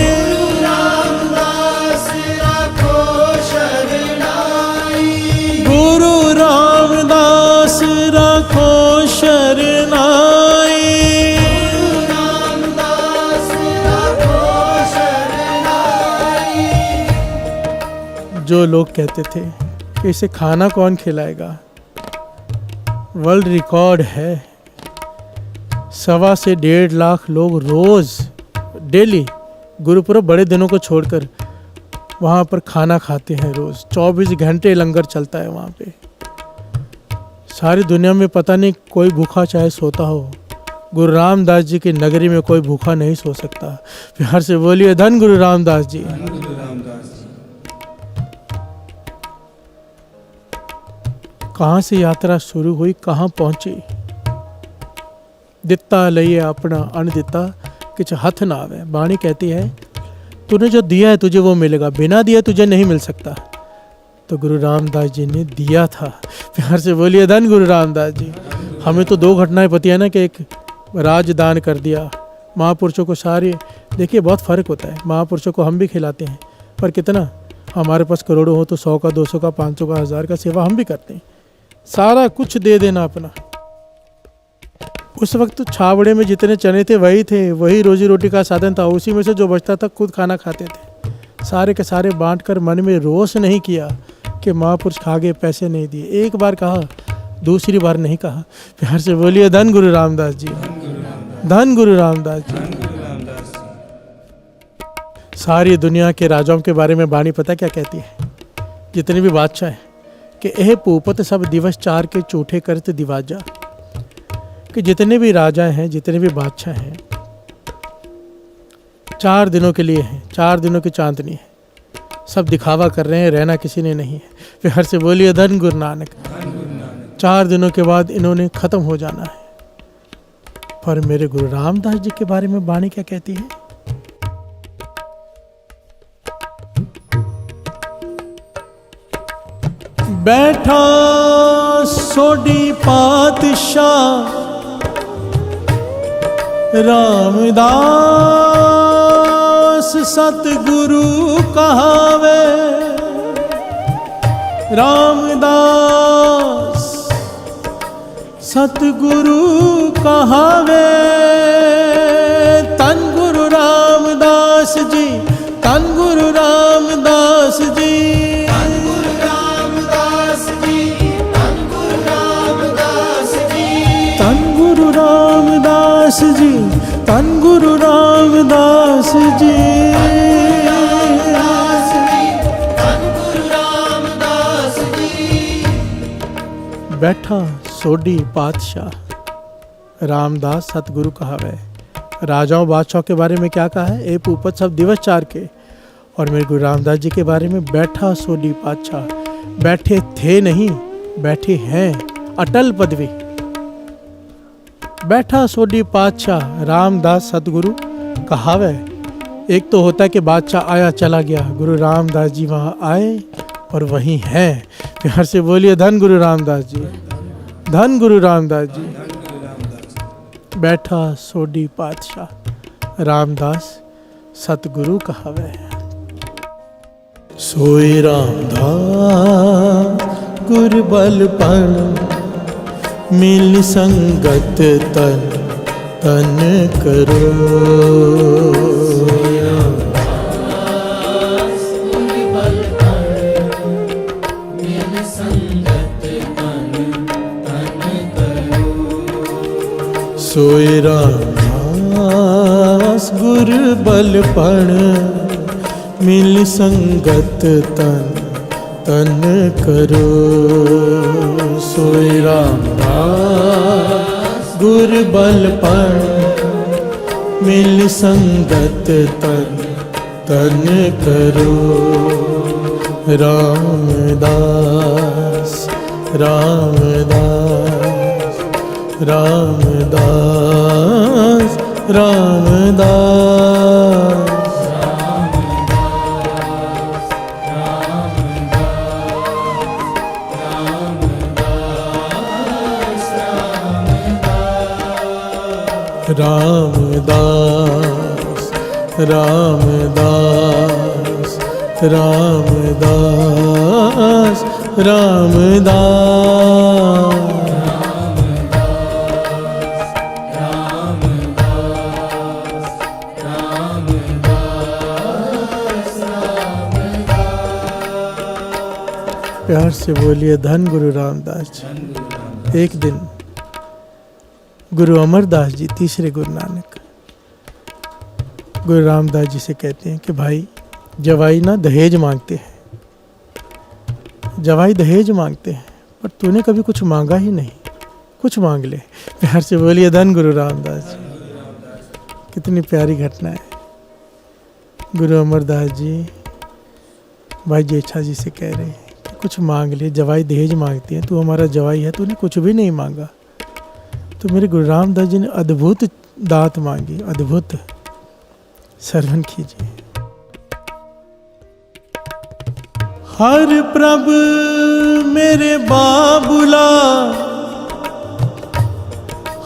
गुरु रामदास राखो शरणाई, गुरु रामदास रखो शरणाई। गुरु रामदास राखो शरणाई। जो लोग कहते थे कि इसे खाना कौन खिलाएगा, वर्ल्ड रिकॉर्ड है 1.25 से 1.5 लाख लोग रोज डेली गुरुपुरब बड़े दिनों को छोड़कर वहाँ पर खाना खाते हैं। रोज 24 घंटे लंगर चलता है वहाँ पे। सारी दुनिया में पता नहीं कोई भूखा चाहे सोता हो, गुरु रामदास जी की नगरी में कोई भूखा नहीं सो सकता। प्यार से बोलिए धन गुरु रामदास जी। गुरु रामदास जी। कहाँ से यात्रा शुरू हुई, कहाँ पहुंची। दिता लइए अपना अन दिता किछ हथ ना आवे। बाणी कहती है तूने जो दिया है तुझे वो मिलेगा, बिना दिया तुझे नहीं मिल सकता। तो गुरु रामदास जी ने दिया था। प्यार से बोलिए धन गुरु रामदास जी। हमें तो 2 घटनाएं पता है ना, कि एक राजदान कर दिया महापुरुषों को। सारे देखिए बहुत फ़र्क होता है, महापुरुषों को हम भी खिलाते हैं, पर कितना, हमारे पास करोड़ों हो तो 100 का 200 का 500 का 1000 का सेवा हम भी करते हैं। सारा कुछ दे देना अपना। उस वक्त तो छावड़े में जितने चने थे वही थे, वही रोजी रोटी का साधन था। उसी में से जो बचता था खुद खाना खाते थे। सारे के सारे बांट कर मन में रोष नहीं किया कि महापुरुष खा गए, पैसे नहीं दिए। एक बार कहा, दूसरी बार नहीं कहा। प्यार से बोलिए धन गुरु रामदास जी। धन गुरु रामदास जी। सारी दुनिया के राजाओं के बारे में बाणी पता क्या कहती है, जितने भी बादशाह हैं, कि एह पूपत सब दिवस 4 के चूठे करत दिवाजा। कि जितने भी राजा हैं, जितने भी बादशाह हैं, 4 दिनों के लिए हैं, 4 दिनों की चांदनी है। सब दिखावा कर रहे हैं, रहना किसी ने नहीं है। प्यार से बोलिए धन गुरु नानक। 4 दिनों के बाद इन्होंने खत्म हो जाना है। पर मेरे गुरु रामदास जी के बारे में बाणी क्या कहती है, बैठा सोडी पातशाह रामदास सतगुरु कहावे, रामदास सतगुरु कहावे। तन गुरु रामदास जी, तन गुरु रामदास जी, तन गुरु रामदास जी, तन गुरु रामदास जी, तन गुरु रामदास जी, तन गुरु रामदास जी। तन गुरु रामदास जी। बैठा सोडी पातशाह रामदास सतगुरु कहावे। राजाओं बादशाह के बारे में क्या कहा है? ए पूपत सब दिवस चार के। और मेरे गुरु रामदास जी के बारे में बैठा सोडी पातशाह, बैठे थे नहीं बैठे हैं, अटल पदवी। बैठा सोडी पातशाह रामदास सतगुरु कहावे। एक तो होता है कि बादशाह आया चला गया, गुरु रामदास जी वहाँ आए और वहीं हैं। प्यार से बोलिए धन गुरु रामदास जी, धन गुरु रामदास जी। बैठा सोडी पातशाह रामदास सतगुरु कहावे। सोई रामदास गुर बलपन, मिल संगत तन तन करो। सोई रामदास गुर बलपण, मिल संगत तन तन करो। सोई रामदास गुर बलपण, मिल संगत तन तन करो। रामदास रामदास रामदास रामदास। रामदास रामदास रामदास रामदास। प्यार से बोलिए धन गुरु रामदास जी। एक दिन गुरु अमरदास जी, तीसरे गुरु नानक, गुरु रामदास जी से कहते हैं कि भाई जवाई ना दहेज मांगते हैं, जवाई दहेज मांगते हैं, पर तूने कभी कुछ मांगा ही नहीं, कुछ मांग ले। प्यार से बोलिए धन गुरु रामदास जी। कितनी प्यारी घटना है। गुरु अमरदास जी भाई जेठा जी से कह रहे हैं कि कुछ मांग ले, जवाई दहेज मांगती है, तू हमारा जवाई है, तूने कुछ भी नहीं मांगा। तो मेरे गुरु रामदास जी ने अद्भुत दात मांगी, अद्भुत। श्रवण कीजिए। हर प्रभ मेरे बाबुला,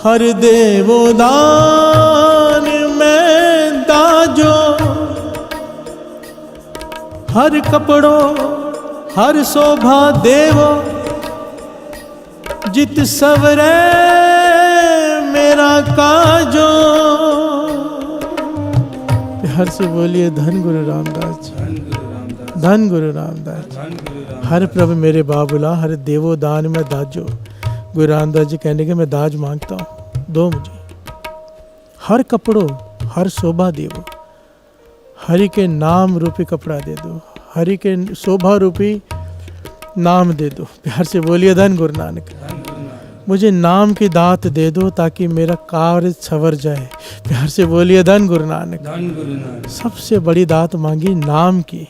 हर देवो दान मैं दाजो। हर कपड़ो हर शोभा देवो, जित सवरे मेरा काजो। प्यार से बोलिए धन गुरु रामदास जी, धन गुरु रामदास जी। हर प्रभु मेरे बाबुला, हर देवो दान में दाजो। गुरु रामदास जी कहने के मैं दाज मांगता हूँ, दो मुझे। हर कपड़ों हर शोभा देवो, हरि के नाम रूपी कपड़ा दे दो, हरि के शोभा रूपी नाम दे दो। प्यार से बोलिए धन गुरु नानक। मुझे नाम की दात दे दो ताकि मेरा कार्य सवर जाए। प्यार से बोलिए धन गुरु नानक। सबसे बड़ी दात मांगी नाम की,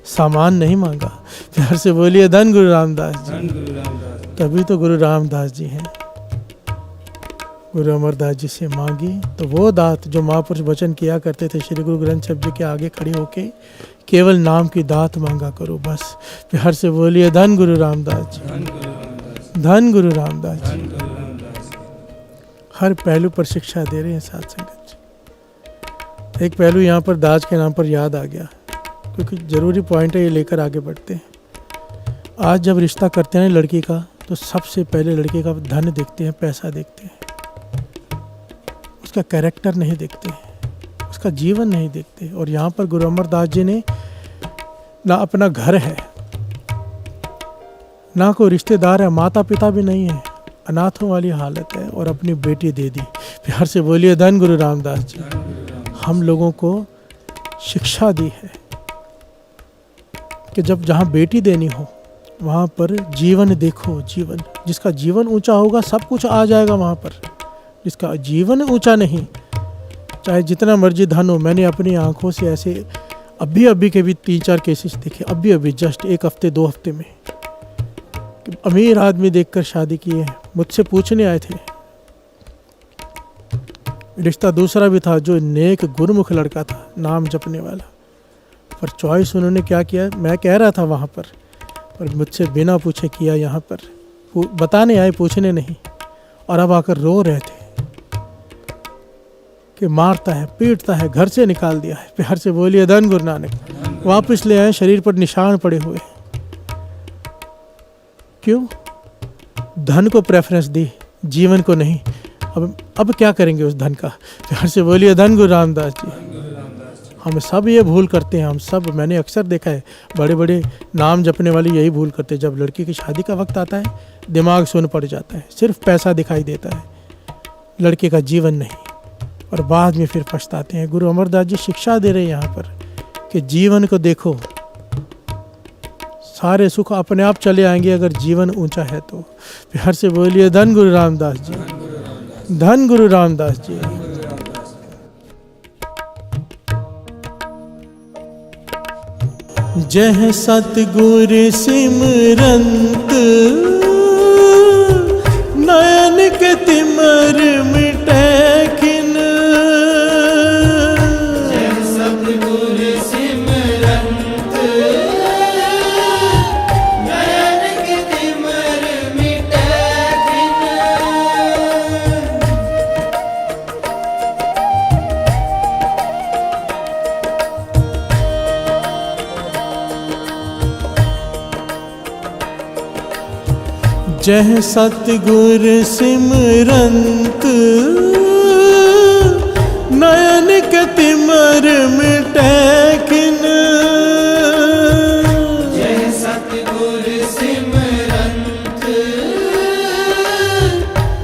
सामान नहीं मांगा। प्यार से बोलिए धन गुरु रामदास जी। तभी तो गुरु रामदास जी हैं। गुरु अमरदास जी से मांगी तो वो दात जो महापुरुष वचन किया करते थे श्री गुरु ग्रंथ साहिब जी के आगे खड़े होके, केवल नाम की दात मांगा करो बस। प्यार से बोलिए धन गुरु रामदास जी, धन गुरु रामदास जी। धन गुरु रामदास जी। हर पहलू पर शिक्षा दे रहे हैं साथ संगत जी। एक पहलू यहाँ पर दाज के नाम पर याद आ गया, क्योंकि ज़रूरी पॉइंट है, ये लेकर आगे बढ़ते हैं। आज जब रिश्ता करते हैं लड़की का, तो सबसे पहले लड़के का धन देखते हैं, पैसा देखते हैं, उसका कैरेक्टर नहीं देखते, उसका जीवन नहीं देखते। और यहाँ पर गुरु अमरदास जी ने ना अपना घर है, ना कोई रिश्तेदार है, माता पिता भी नहीं है, अनाथों वाली हालत है, और अपनी बेटी दे दी। प्यार से बोलिए धन गुरु रामदास जी। हम लोगों को शिक्षा दी है कि जब जहाँ बेटी देनी हो वहाँ पर जीवन देखो। जीवन, जिसका जीवन ऊंचा होगा सब कुछ आ जाएगा वहाँ पर। जिसका जीवन ऊंचा नहीं, चाहे जितना मर्जी धन हो। मैंने अपनी आंखों से ऐसे अभी के भी 3-4 केसेस देखे, अभी जस्ट 1 हफ्ते 2 हफ्ते में, कि अमीर आदमी देखकर शादी किए। मुझसे पूछने आए थे, रिश्ता दूसरा भी था जो नेक गुरमुख लड़का था, नाम जपने वाला, पर चॉइस उन्होंने क्या किया, मैं कह रहा था वहाँ पर मुझसे बिना पूछे किया। यहाँ पर बताने आए, पूछने नहीं, और अब आकर रो रहे थे कि मारता है, पीटता है, घर से निकाल दिया है। प्यार से बोलिए धन गुरु नानक। वापस ले आए, शरीर पर निशान पड़े हुए। क्यों? धन को प्रेफरेंस दी, जीवन को नहीं। अब क्या करेंगे उस धन का? प्यार से बोलिए धन गुरु रामदास जी। हम सब ये भूल करते हैं, हम सब, मैंने अक्सर देखा है, बड़े बड़े नाम जपने वाले यही भूल करते हैं। जब लड़की की शादी का वक्त आता है, दिमाग सुन पड़ जाता है, सिर्फ पैसा दिखाई देता है, लड़के का जीवन नहीं, और बाद में फिर पछताते हैं। गुरु अमरदास जी शिक्षा दे रहे हैं यहाँ पर कि जीवन को देखो, सारे सुख अपने आप चले आएंगे अगर जीवन ऊंचा है तो। प्यार से बोलिए धन गुरु रामदास जी। धन गुरु रामदास जी। जह सतगुर सिमरंत, नयन के तिमर मिटै खिन। जय सतगुर सिमरंत, नयन के तिमर मिटै खिन। जह सतगुर सिमरंत, नयन के तिमर मिटै खिन। जय सतगुर सिमरंत,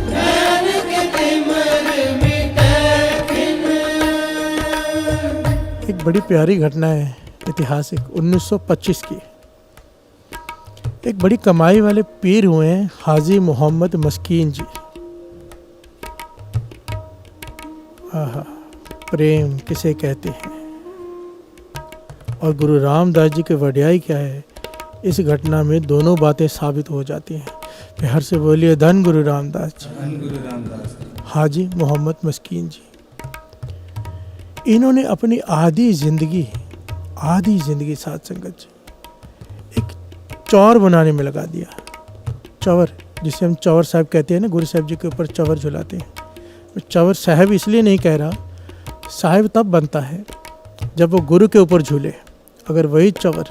नयन के तिमर मिटै खिन। एक बड़ी प्यारी घटना है, ऐतिहासिक, 1925 की। एक बड़ी कमाई वाले पीर हुए हैं हाजी मोहम्मद मस्कीन जी। आहा, प्रेम किसे कहते हैं, और गुरु रामदास जी की वड्याई क्या है, इस घटना में दोनों बातें साबित हो जाती हैं। प्यार से बोलिए धन गुरु रामदास जी। धन गुरु रामदास जी। हाजी मोहम्मद मस्कीन जी, इन्होंने अपनी आधी जिंदगी साथ संगत जी एक चौर बनाने में लगा दिया। चवर, जिसे हम चौर साहब कहते हैं ना, गुरु साहब जी के ऊपर चवर झुलाते हैं। चवर साहब इसलिए नहीं कह रहा, साहब तब बनता है जब वो गुरु के ऊपर झूले। अगर वही चवर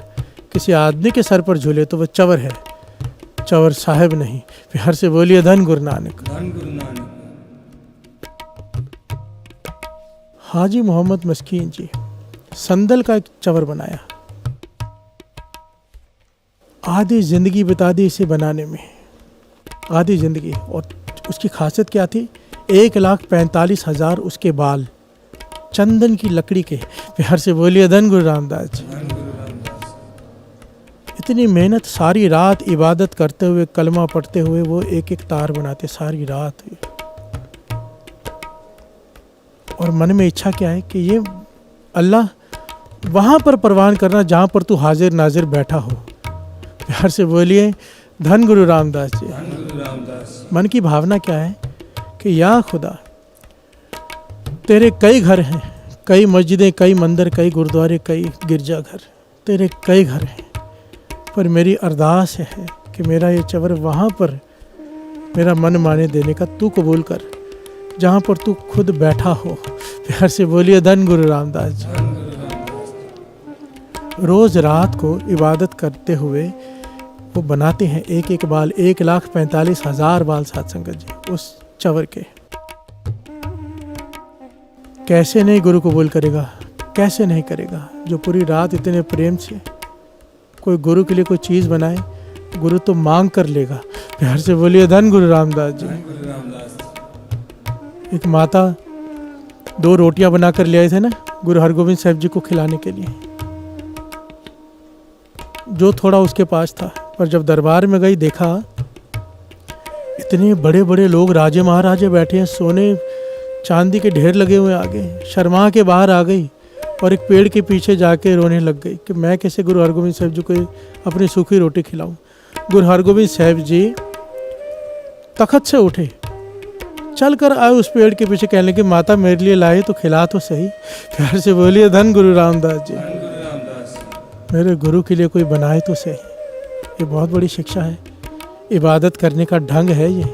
किसी आदमी के सर पर झूले तो वह चवर है, चवर साहब नहीं। प्यार से बोलिए धन गुरु नानक। धन गुरु नानक। हाजी मोहम्मद मस्कीन जी संदल का एक चवर बनाया, आधी जिंदगी बिता दी इसे बनाने में, आधी जिंदगी। और उसकी खासियत क्या थी, 1,45,000 उसके बाल चंदन की लकड़ी के। प्यार से बोलिए धन गुरु रामदास जी। धन गुरु रामदास। इतनी मेहनत, सारी रात इबादत करते हुए, कलमा पढ़ते हुए वो एक एक तार बनाते सारी रात। और मन में इच्छा क्या है कि ये अल्लाह वहाँ पर परवान करना जहाँ पर तू हाजिर नाजिर बैठा हो। प्यार से बोलिए धन गुरु रामदास जी। धन गुरु रामदास। मन की भावना क्या है कि या खुदा, तेरे कई घर हैं, कई मस्जिदें, कई मंदिर, कई गुरुद्वारे, कई गिरजाघर, तेरे कई घर हैं, पर मेरी अरदास है कि मेरा ये चवर वहाँ पर मेरा मन माने देने का तू कबूल कर, जहाँ पर तू खुद बैठा हो। प्यार से बोलिए धन गुरु रामदास जी। रोज रात को इबादत करते हुए वो बनाते हैं एक एक बाल, 1,45,000 बाल साध संगत जी उस चवर के। कैसे नहीं गुरु कबूल करेगा, कैसे नहीं करेगा। जो पूरी रात इतने प्रेम से कोई गुरु के लिए कोई चीज़ बनाए, गुरु तो मांग कर लेगा। प्यार से बोलिए धन गुरु रामदास जी। एक माता 2 रोटियां बनाकर ले आए थे ना गुरु हरगोविंद साहब जी को खिलाने के लिए, जो थोड़ा उसके पास था। पर जब दरबार में गई, देखा इतने बड़े बड़े लोग, राजे महाराजे बैठे हैं, सोने चांदी के ढेर लगे हुए आगे। शर्मा के बाहर आ गई और एक पेड़ के पीछे जाके रोने लग गई कि मैं कैसे गुरु हरगोविंद साहब जी को अपनी सूखी रोटी खिलाऊं। गुरु हरगोविंद साहब जी तखत से उठे, चल कर आए उस पेड़ के पीछे, कहने लगे माता मेरे लिए लाए तो खिला तो सही। प्यार से बोलिए धन गुरु रामदास जी। मेरे गुरु के लिए कोई बनाए तो सही। ये बहुत बड़ी शिक्षा है, इबादत करने का ढंग है ये।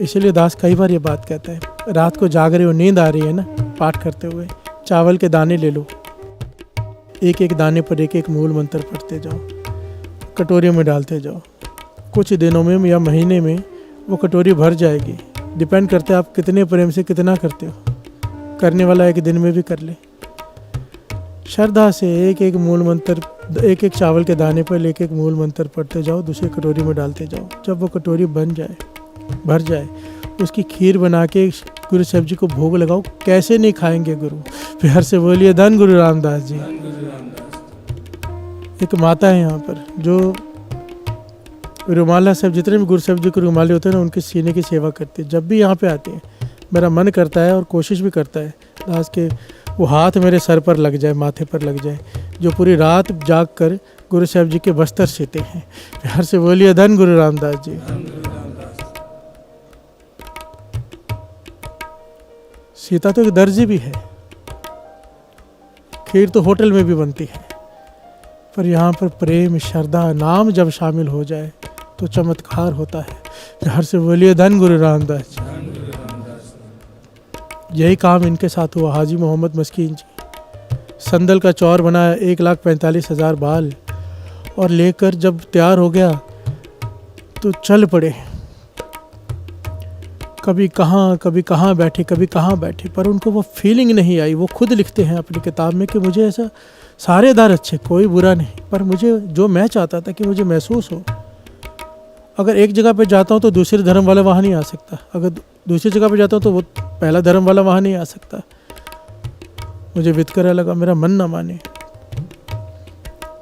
इसलिए दास कई बार ये बात कहता है, रात को जाग रहे हो, नींद आ रही है ना, पाठ करते हुए चावल के दाने ले लो, एक एक दाने पर एक एक मूल मंत्र पढ़ते जाओ, कटोरी में डालते जाओ। कुछ दिनों में या महीने में वो कटोरी भर जाएगी। डिपेंड करता है आप कितने प्रेम से कितना करते हो। करने वाला एक दिन में भी कर ले। श्रद्धा से एक एक मूल मंत्र, एक एक चावल के दाने पर एक एक मूल मंत्र पढ़ते जाओ, दूसरी कटोरी में डालते जाओ। जब वो कटोरी बन जाए, भर जाए, उसकी खीर बना के गुरु साहब जी को भोग लगाओ। कैसे नहीं खाएंगे गुरु। प्यार से बोलिए धन गुरु रामदास जी। एक माता है यहाँ पर जो रुमाला साहब, जितने भी गुरु साहब जी के रुमाले होते हैं ना, उनके सीने की सेवा करते हैं। जब भी यहाँ पे आते हैं मेरा मन करता है और कोशिश भी करता है दास के वो हाथ मेरे सर पर लग जाए, माथे पर लग जाए, जो पूरी रात जाग कर गुरु साहब जी के बस्तर सीते हैं। प्यार से बोलिए धन गुरु रामदास जी। सीता तो एक दर्जी भी है, खीर तो होटल में भी बनती है, पर यहाँ पर प्रेम, श्रद्धा, नाम जब शामिल हो जाए तो चमत्कार होता है। प्यार से बोलिए धन गुरु रामदास जी। यही काम इनके साथ हुआ। हाजी मोहम्मद मस्कीन जी, संदल का चौर बनाया, 1,45,000 बाल, और लेकर जब तैयार हो गया तो चल पड़े। कभी कहाँ बैठे, कभी कहाँ बैठे, पर उनको वो फीलिंग नहीं आई। वो खुद लिखते हैं अपनी किताब में कि मुझे ऐसा, सारे दार अच्छे, कोई बुरा नहीं, पर मुझे जो मैं चाहता था कि मुझे महसूस हो। अगर एक जगह पे जाता हूँ तो दूसरे धर्म वाला वहाँ नहीं आ सकता, अगर दूसरी जगह पे जाता हूँ तो वो पहला धर्म वाला वहाँ नहीं आ सकता। मुझे वितकरा लगा, मेरा मन ना माने।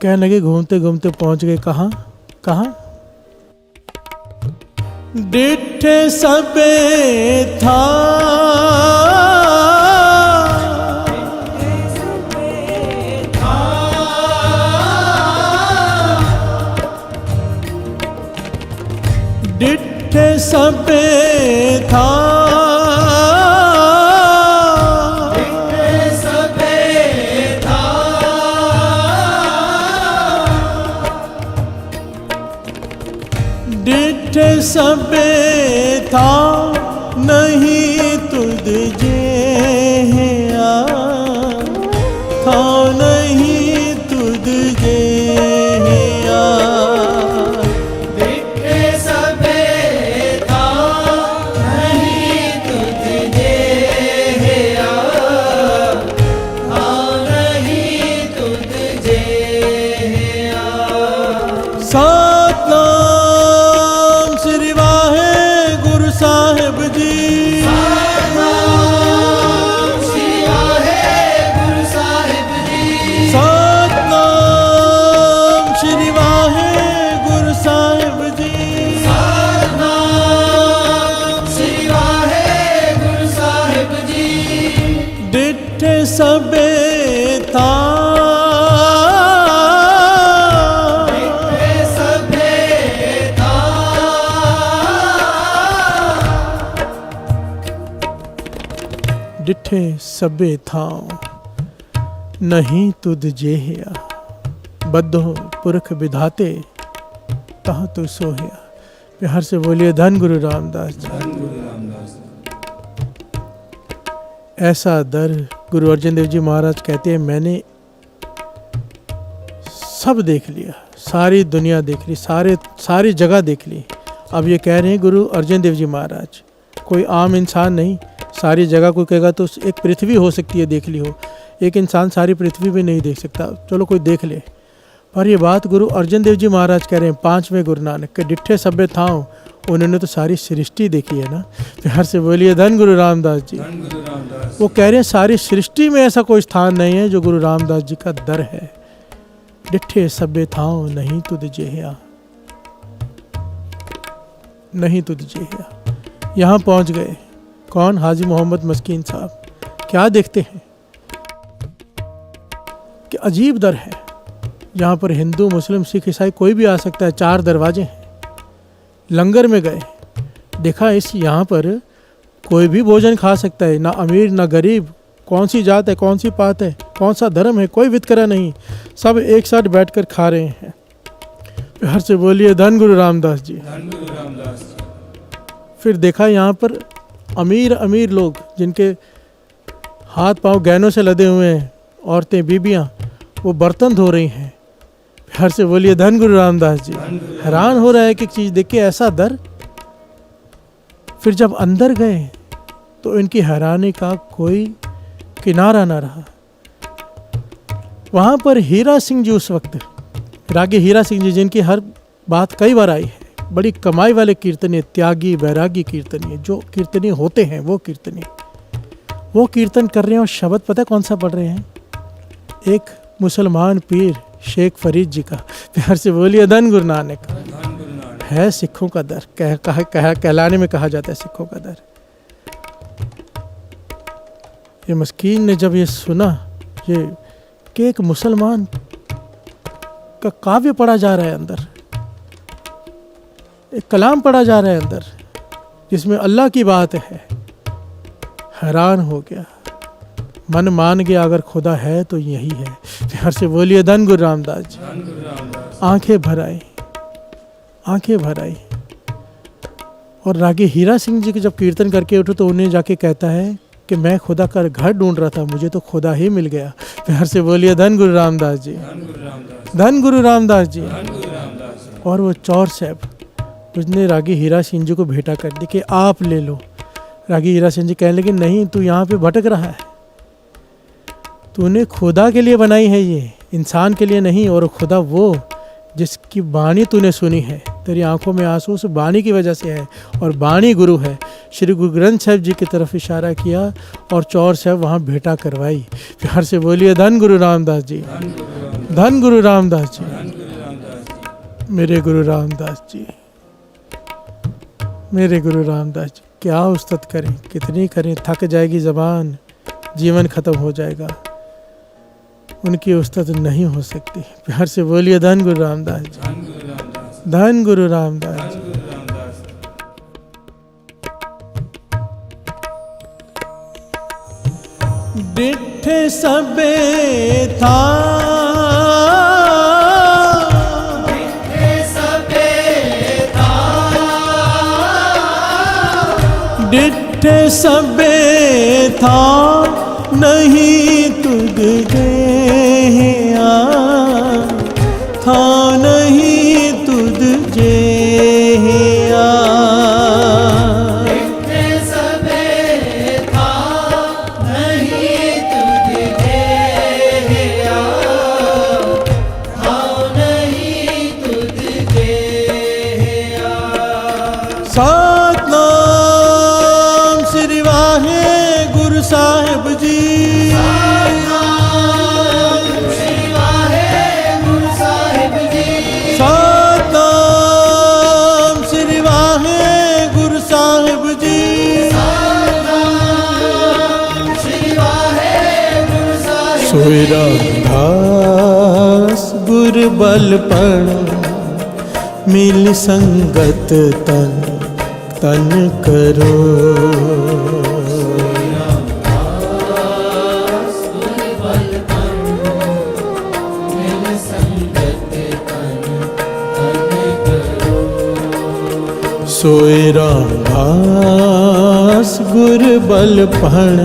कहने लगे, घूमते घूमते पहुँच गए कहाँ कहाँ। डिठे सबे था डिठे सबे था, डिठे सबे था, डिठे सबे था, नहीं तुझ जे था, नहीं तुझ जे सतनाम श्री वाहे गुरु साहिब जी। सतनाम श्री वाहे गुरु साहिब जी। सतनाम श्री वाहे गुरु साहिब जी। सतनाम श्री वाहे गुरु साहिब जी। डिठे सबे था, डिठे सबे थां, नहीं तुद जेहिया, बद्धो पुरख विधाते तह तु सोहिया। प्यार से बोलिए धन गुरु रामदास जी। धन गुरु रामदास। ऐसा दर गुरु अर्जन देव जी महाराज कहते हैं, मैंने सब देख लिया, सारी दुनिया देख ली, सारी जगह देख ली। अब ये कह रहे हैं गुरु अर्जन देव जी महाराज, कोई आम इंसान नहीं, सारी जगह कोई कहेगा तो एक पृथ्वी हो सकती है देख ली हो, एक इंसान सारी पृथ्वी भी नहीं देख सकता, चलो कोई देख ले। पर ये बात गुरु अर्जन देव जी महाराज कह रहे हैं, 5वें गुरु नानक के डिठे सभ्य थाओ, उन्होंने तो सारी सृष्टि देखी है ना। प्यार से बोलिए धन गुरु रामदास जी। धन गुरु रामदास। वो कह रहे हैं सारी सृष्टि में ऐसा कोई स्थान नहीं है जो गुरु रामदास जी का दर है। डिठे सभ्य थाओ नहीं तुद जेहा, नहीं तुद जेहा। यहाँ पहुँच गए। कौन? हाजी मोहम्मद मस्कीन साहब। क्या देखते हैं कि अजीब दर है, यहाँ पर हिंदू मुस्लिम सिख ईसाई कोई भी आ सकता है, 4 दरवाजे हैं। लंगर में गए, देखा इस यहाँ पर कोई भी भोजन खा सकता है, ना अमीर ना गरीब, कौन सी जात है, कौन सी पात है, कौन सा धर्म है, कोई वितकरा नहीं, सब एक साथ बैठकर खा रहे हैं। प्यार से बोलिए धन गुरु रामदास जी। धन गुरु रामदास। फिर देखा यहाँ पर अमीर अमीर लोग जिनके हाथ पांव गहनों से लदे हुए हैं, औरतें बीबियाँ, वो बर्तन धो रही हैं। प्यार से बोलिए धन गुरु रामदास जी। हैरान हो रहा है कि चीज़ देख के, ऐसा दर। फिर जब अंदर गए तो इनकी हैरानी का कोई किनारा ना रहा। वहाँ पर हीरा सिंह जी, उस वक्त रागी हीरा सिंह जी, जिनकी हर बात कई बार आई है, बड़ी कमाई वाले कीर्तनीय, त्यागी वैरागी कीर्तनीय, जो कीर्तनीय होते हैं वो कीर्तनीय, वो कीर्तन कर रहे हैं। और शब्द पता है कौन सा पढ़ रहे हैं? एक मुसलमान पीर शेख फरीद जी का। प्यार से बोलिए धन गुरु नानक। है सिखों का दर, कहलाने में कहा जाता है सिखों का दर। ये मस्कीन ने जब ये सुना ये कि एक मुसलमान का काव्य पढ़ा जा रहा है अंदर, एक कलाम पढ़ा जा रहा है अंदर जिसमें अल्लाह की बात है, हैरान हो गया, मन मान गया अगर खुदा है तो यही है। प्यार से बोलिए धन गुरु रामदास जी। आंखें भर आई, आंखें भर आई। और रागी हीरा सिंह जी के जब कीर्तन करके उठे तो उन्हें जाके कहता है कि मैं खुदा का घर ढूंढ रहा था, मुझे तो खुदा ही मिल गया। प्यार से बोलिए धन गुरु रामदास जी। धन गुरु रामदास जी। और वो चौर साहब, उसने रागी हीरा सिंह जी को भेंटा कर दी कि आप ले लो। रागी हीरा सिंह जी कहने लगे, नहीं, तू यहाँ पे भटक रहा है, तूने खुदा के लिए बनाई है, ये इंसान के लिए नहीं। और खुदा वो जिसकी बाणी तूने सुनी है, तेरी आंखों में आंसू उस बाणी की वजह से है, और बाणी गुरु है। श्री गुरु ग्रंथ साहिब जी की तरफ इशारा किया और चौर साहब वहाँ भेंटा करवाई। प्यार से बोलिए धन गुरु रामदास जी। धन गुरु रामदास जी। मेरे गुरु रामदास जी, मेरे गुरु रामदास जी। क्या उस्तत करें, कितनी करें, थक जाएगी ज़बान, जीवन खत्म हो जाएगा, उनकी उस्तत नहीं हो सकती। प्यार से बोलिए धन गुरु रामदास जी। धन गुरु रामदास जी। डिठे सबे था, डिठे सबे था नहीं तुद जेहा, था नहीं तुद जेहा। डिठे सबे था नहीं तुद जेहा, था नहीं तुद जेहा। सतनाम श्री वाहे गुरु साहिब जी। सोई रामदास गुर बल पण मिल संगत तन तन करो। सोए रामदास गुर बल पण,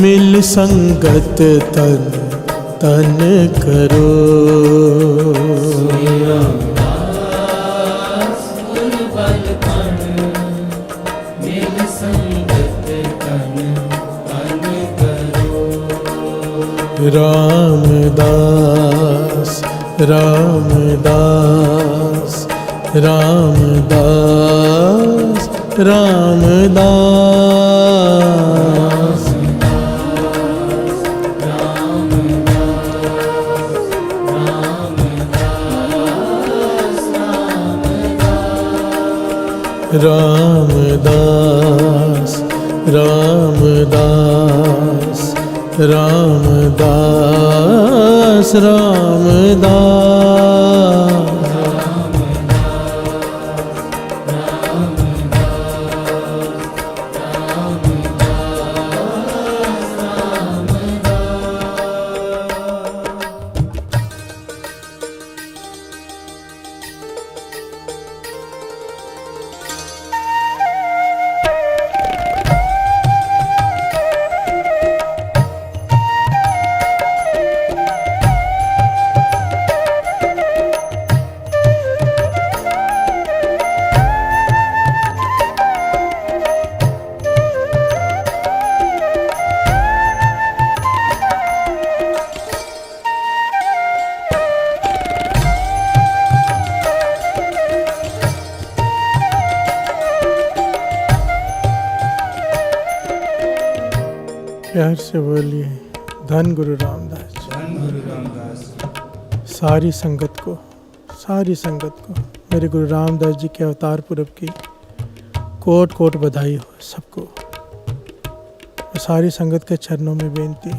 मिल संगत तन तन करो। रामदास रामदास रामदास रामदास रामदास रामदास रामदास रामदास प्यार से बोलिए धन गुरु रामदास जी। धन गुरु रामदास। सारी संगत को मेरे गुरु रामदास जी के अवतार पुरब की कोट कोट बधाई हो सबको। सारी संगत के चरणों में बेनती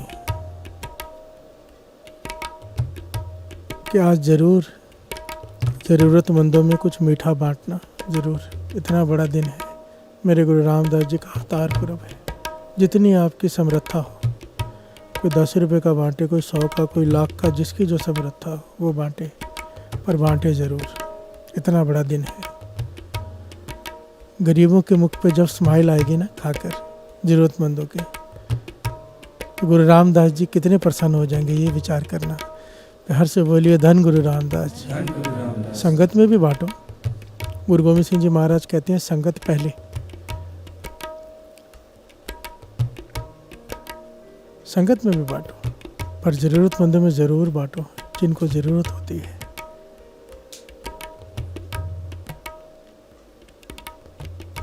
कि आज जरूर ज़रूरतमंदों में कुछ मीठा बांटना ज़रूर। इतना बड़ा दिन है, मेरे गुरु रामदास जी का अवतार पुरब है। जितनी आपकी समर्था हो, कोई 10 रुपये का बांटे, कोई 100 का, कोई लाख का, जिसकी जो समर्था हो वो बांटे, पर बांटे ज़रूर। इतना बड़ा दिन है। गरीबों के मुख पे जब स्माइल आएगी ना खाकर, ज़रूरतमंदों के, तो गुरु रामदास जी कितने प्रसन्न हो जाएंगे, ये विचार करना। हर से बोलिए धन गुरु रामदास जी। धन गुरु रामदास। संगत में भी बांटो। गुरु गोविंद सिंह जी महाराज कहते हैं संगत पहले। संगत में भी बांटो, पर ज़रूरतमंदों में ज़रूर बांटो, जिनको ज़रूरत होती है।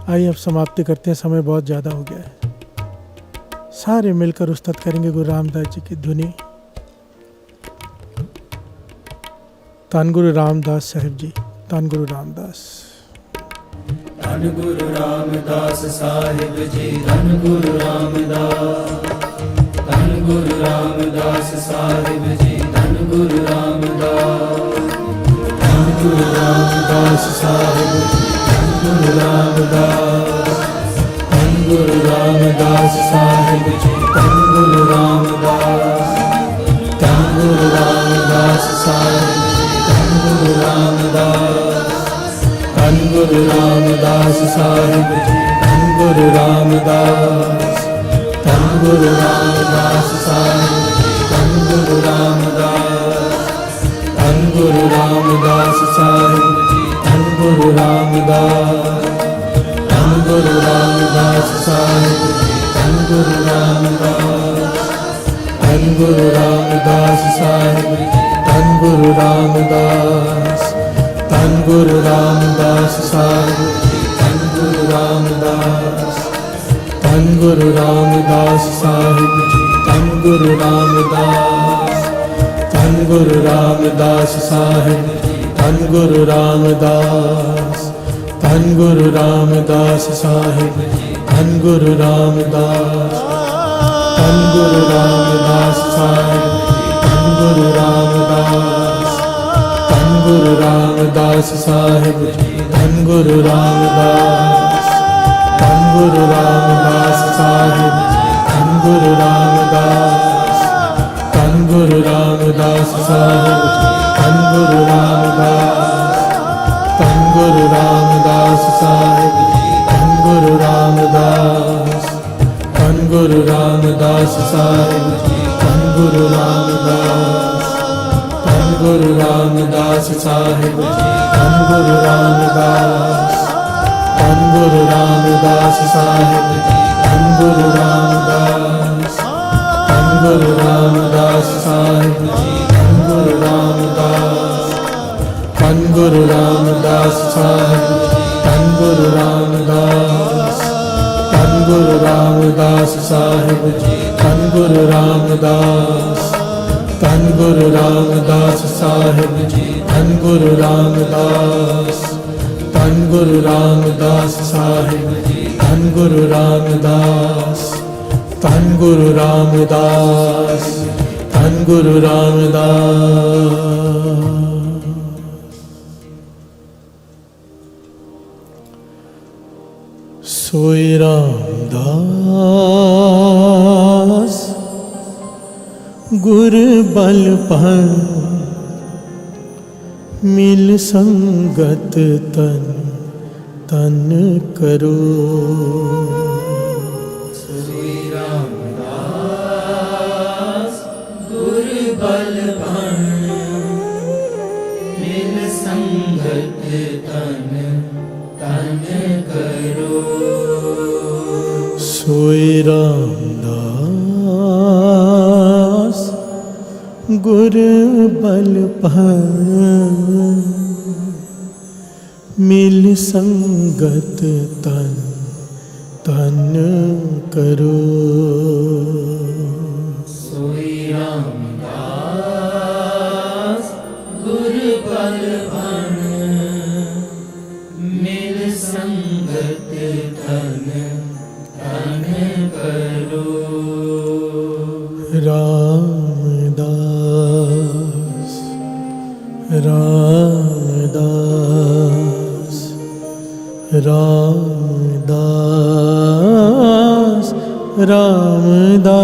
आइए अब समाप्ति करते हैं, समय बहुत ज़्यादा हो गया है। सारे मिलकर उस्तत करेंगे गुरु रामदास जी की धुनी। धन गुरु रामदास साहिब जी, धन गुरु रामदास। धन गुरु रामदास साहिब जी, धन गुरु रामदास। धन गुरु रामदास साहिब जी, धन गुरु रामदास। धन गुरु रामदास साहिब जी, धन गुरु रामदास। धन गुरु रामदास साहिब जी, धन गुरु रामदास। धन गुरु रामदास साहिब जी, धन गुरु रामदास। धन गुरु रामदास साहिब जी, धन गुरु रामदास। धन गुरु रामदास साहिब जी, धन गुरु रामदास। धन गुरु रामदास साहिब जी, धन गुरु रामदास। धन गुरु रामदास साहिब जी, धन गुरु रामदास। धन गुरु रामदास साहिब जी, धन गुरु रामदास। धन गुरु रामदास साहिब जी, धन गुरु रामदास। धन गुरु रामदास साहिब जी, धन गुरु रामदास। धन गुरु रामदास साहिब जी, धन गुरु रामदास। धन गुरु रामदास साहिब जी, धन गुरु रामदास। धन गुरु रामदास साहिब जी, धन गुरु रामदास। धन गुरु रामदास साहिब जी, धन गुरु रामदास। धन गुरु रामदास साहिब जी, धन गुरु रामदास। धन गुरु रामदास साहिब जी, धन गुरु रामदास। धन गुरु रामदास साहिब जी धन गुरु रामदास धन गुरु रामदास साहिब जी धन गुरु रामदास धन गुरु रामदास साहिब जी धन गुरु रामदास धन गुरु रामदास साहिब जी धन गुरु रामदास धन गुरु रामदास साहिब जी धन गुरु रामदास धन गुरु रामदास साहिब जी धन गुरु रामदास धन गुरु रामदास साहिब जी धन गुरु रामदास धन गुरु रामदास साहिब जी धन गुरु रामदास धन गुरु रामदास साहिब जी धन गुरु रामदास धन गुरु रामदास धन गुरु रामदास। सोई रामदास गुर बल पर मिल संगत तन तन करो। सोई रामदास गुर बल पर मिल संगत तन तन करो। सोई रामदास गुर बल पर मिल संगत तन तन करो। सोई रामदास गुर बल पर मिल संगत तन तन करो। रामदास रामदास रामदास रामदास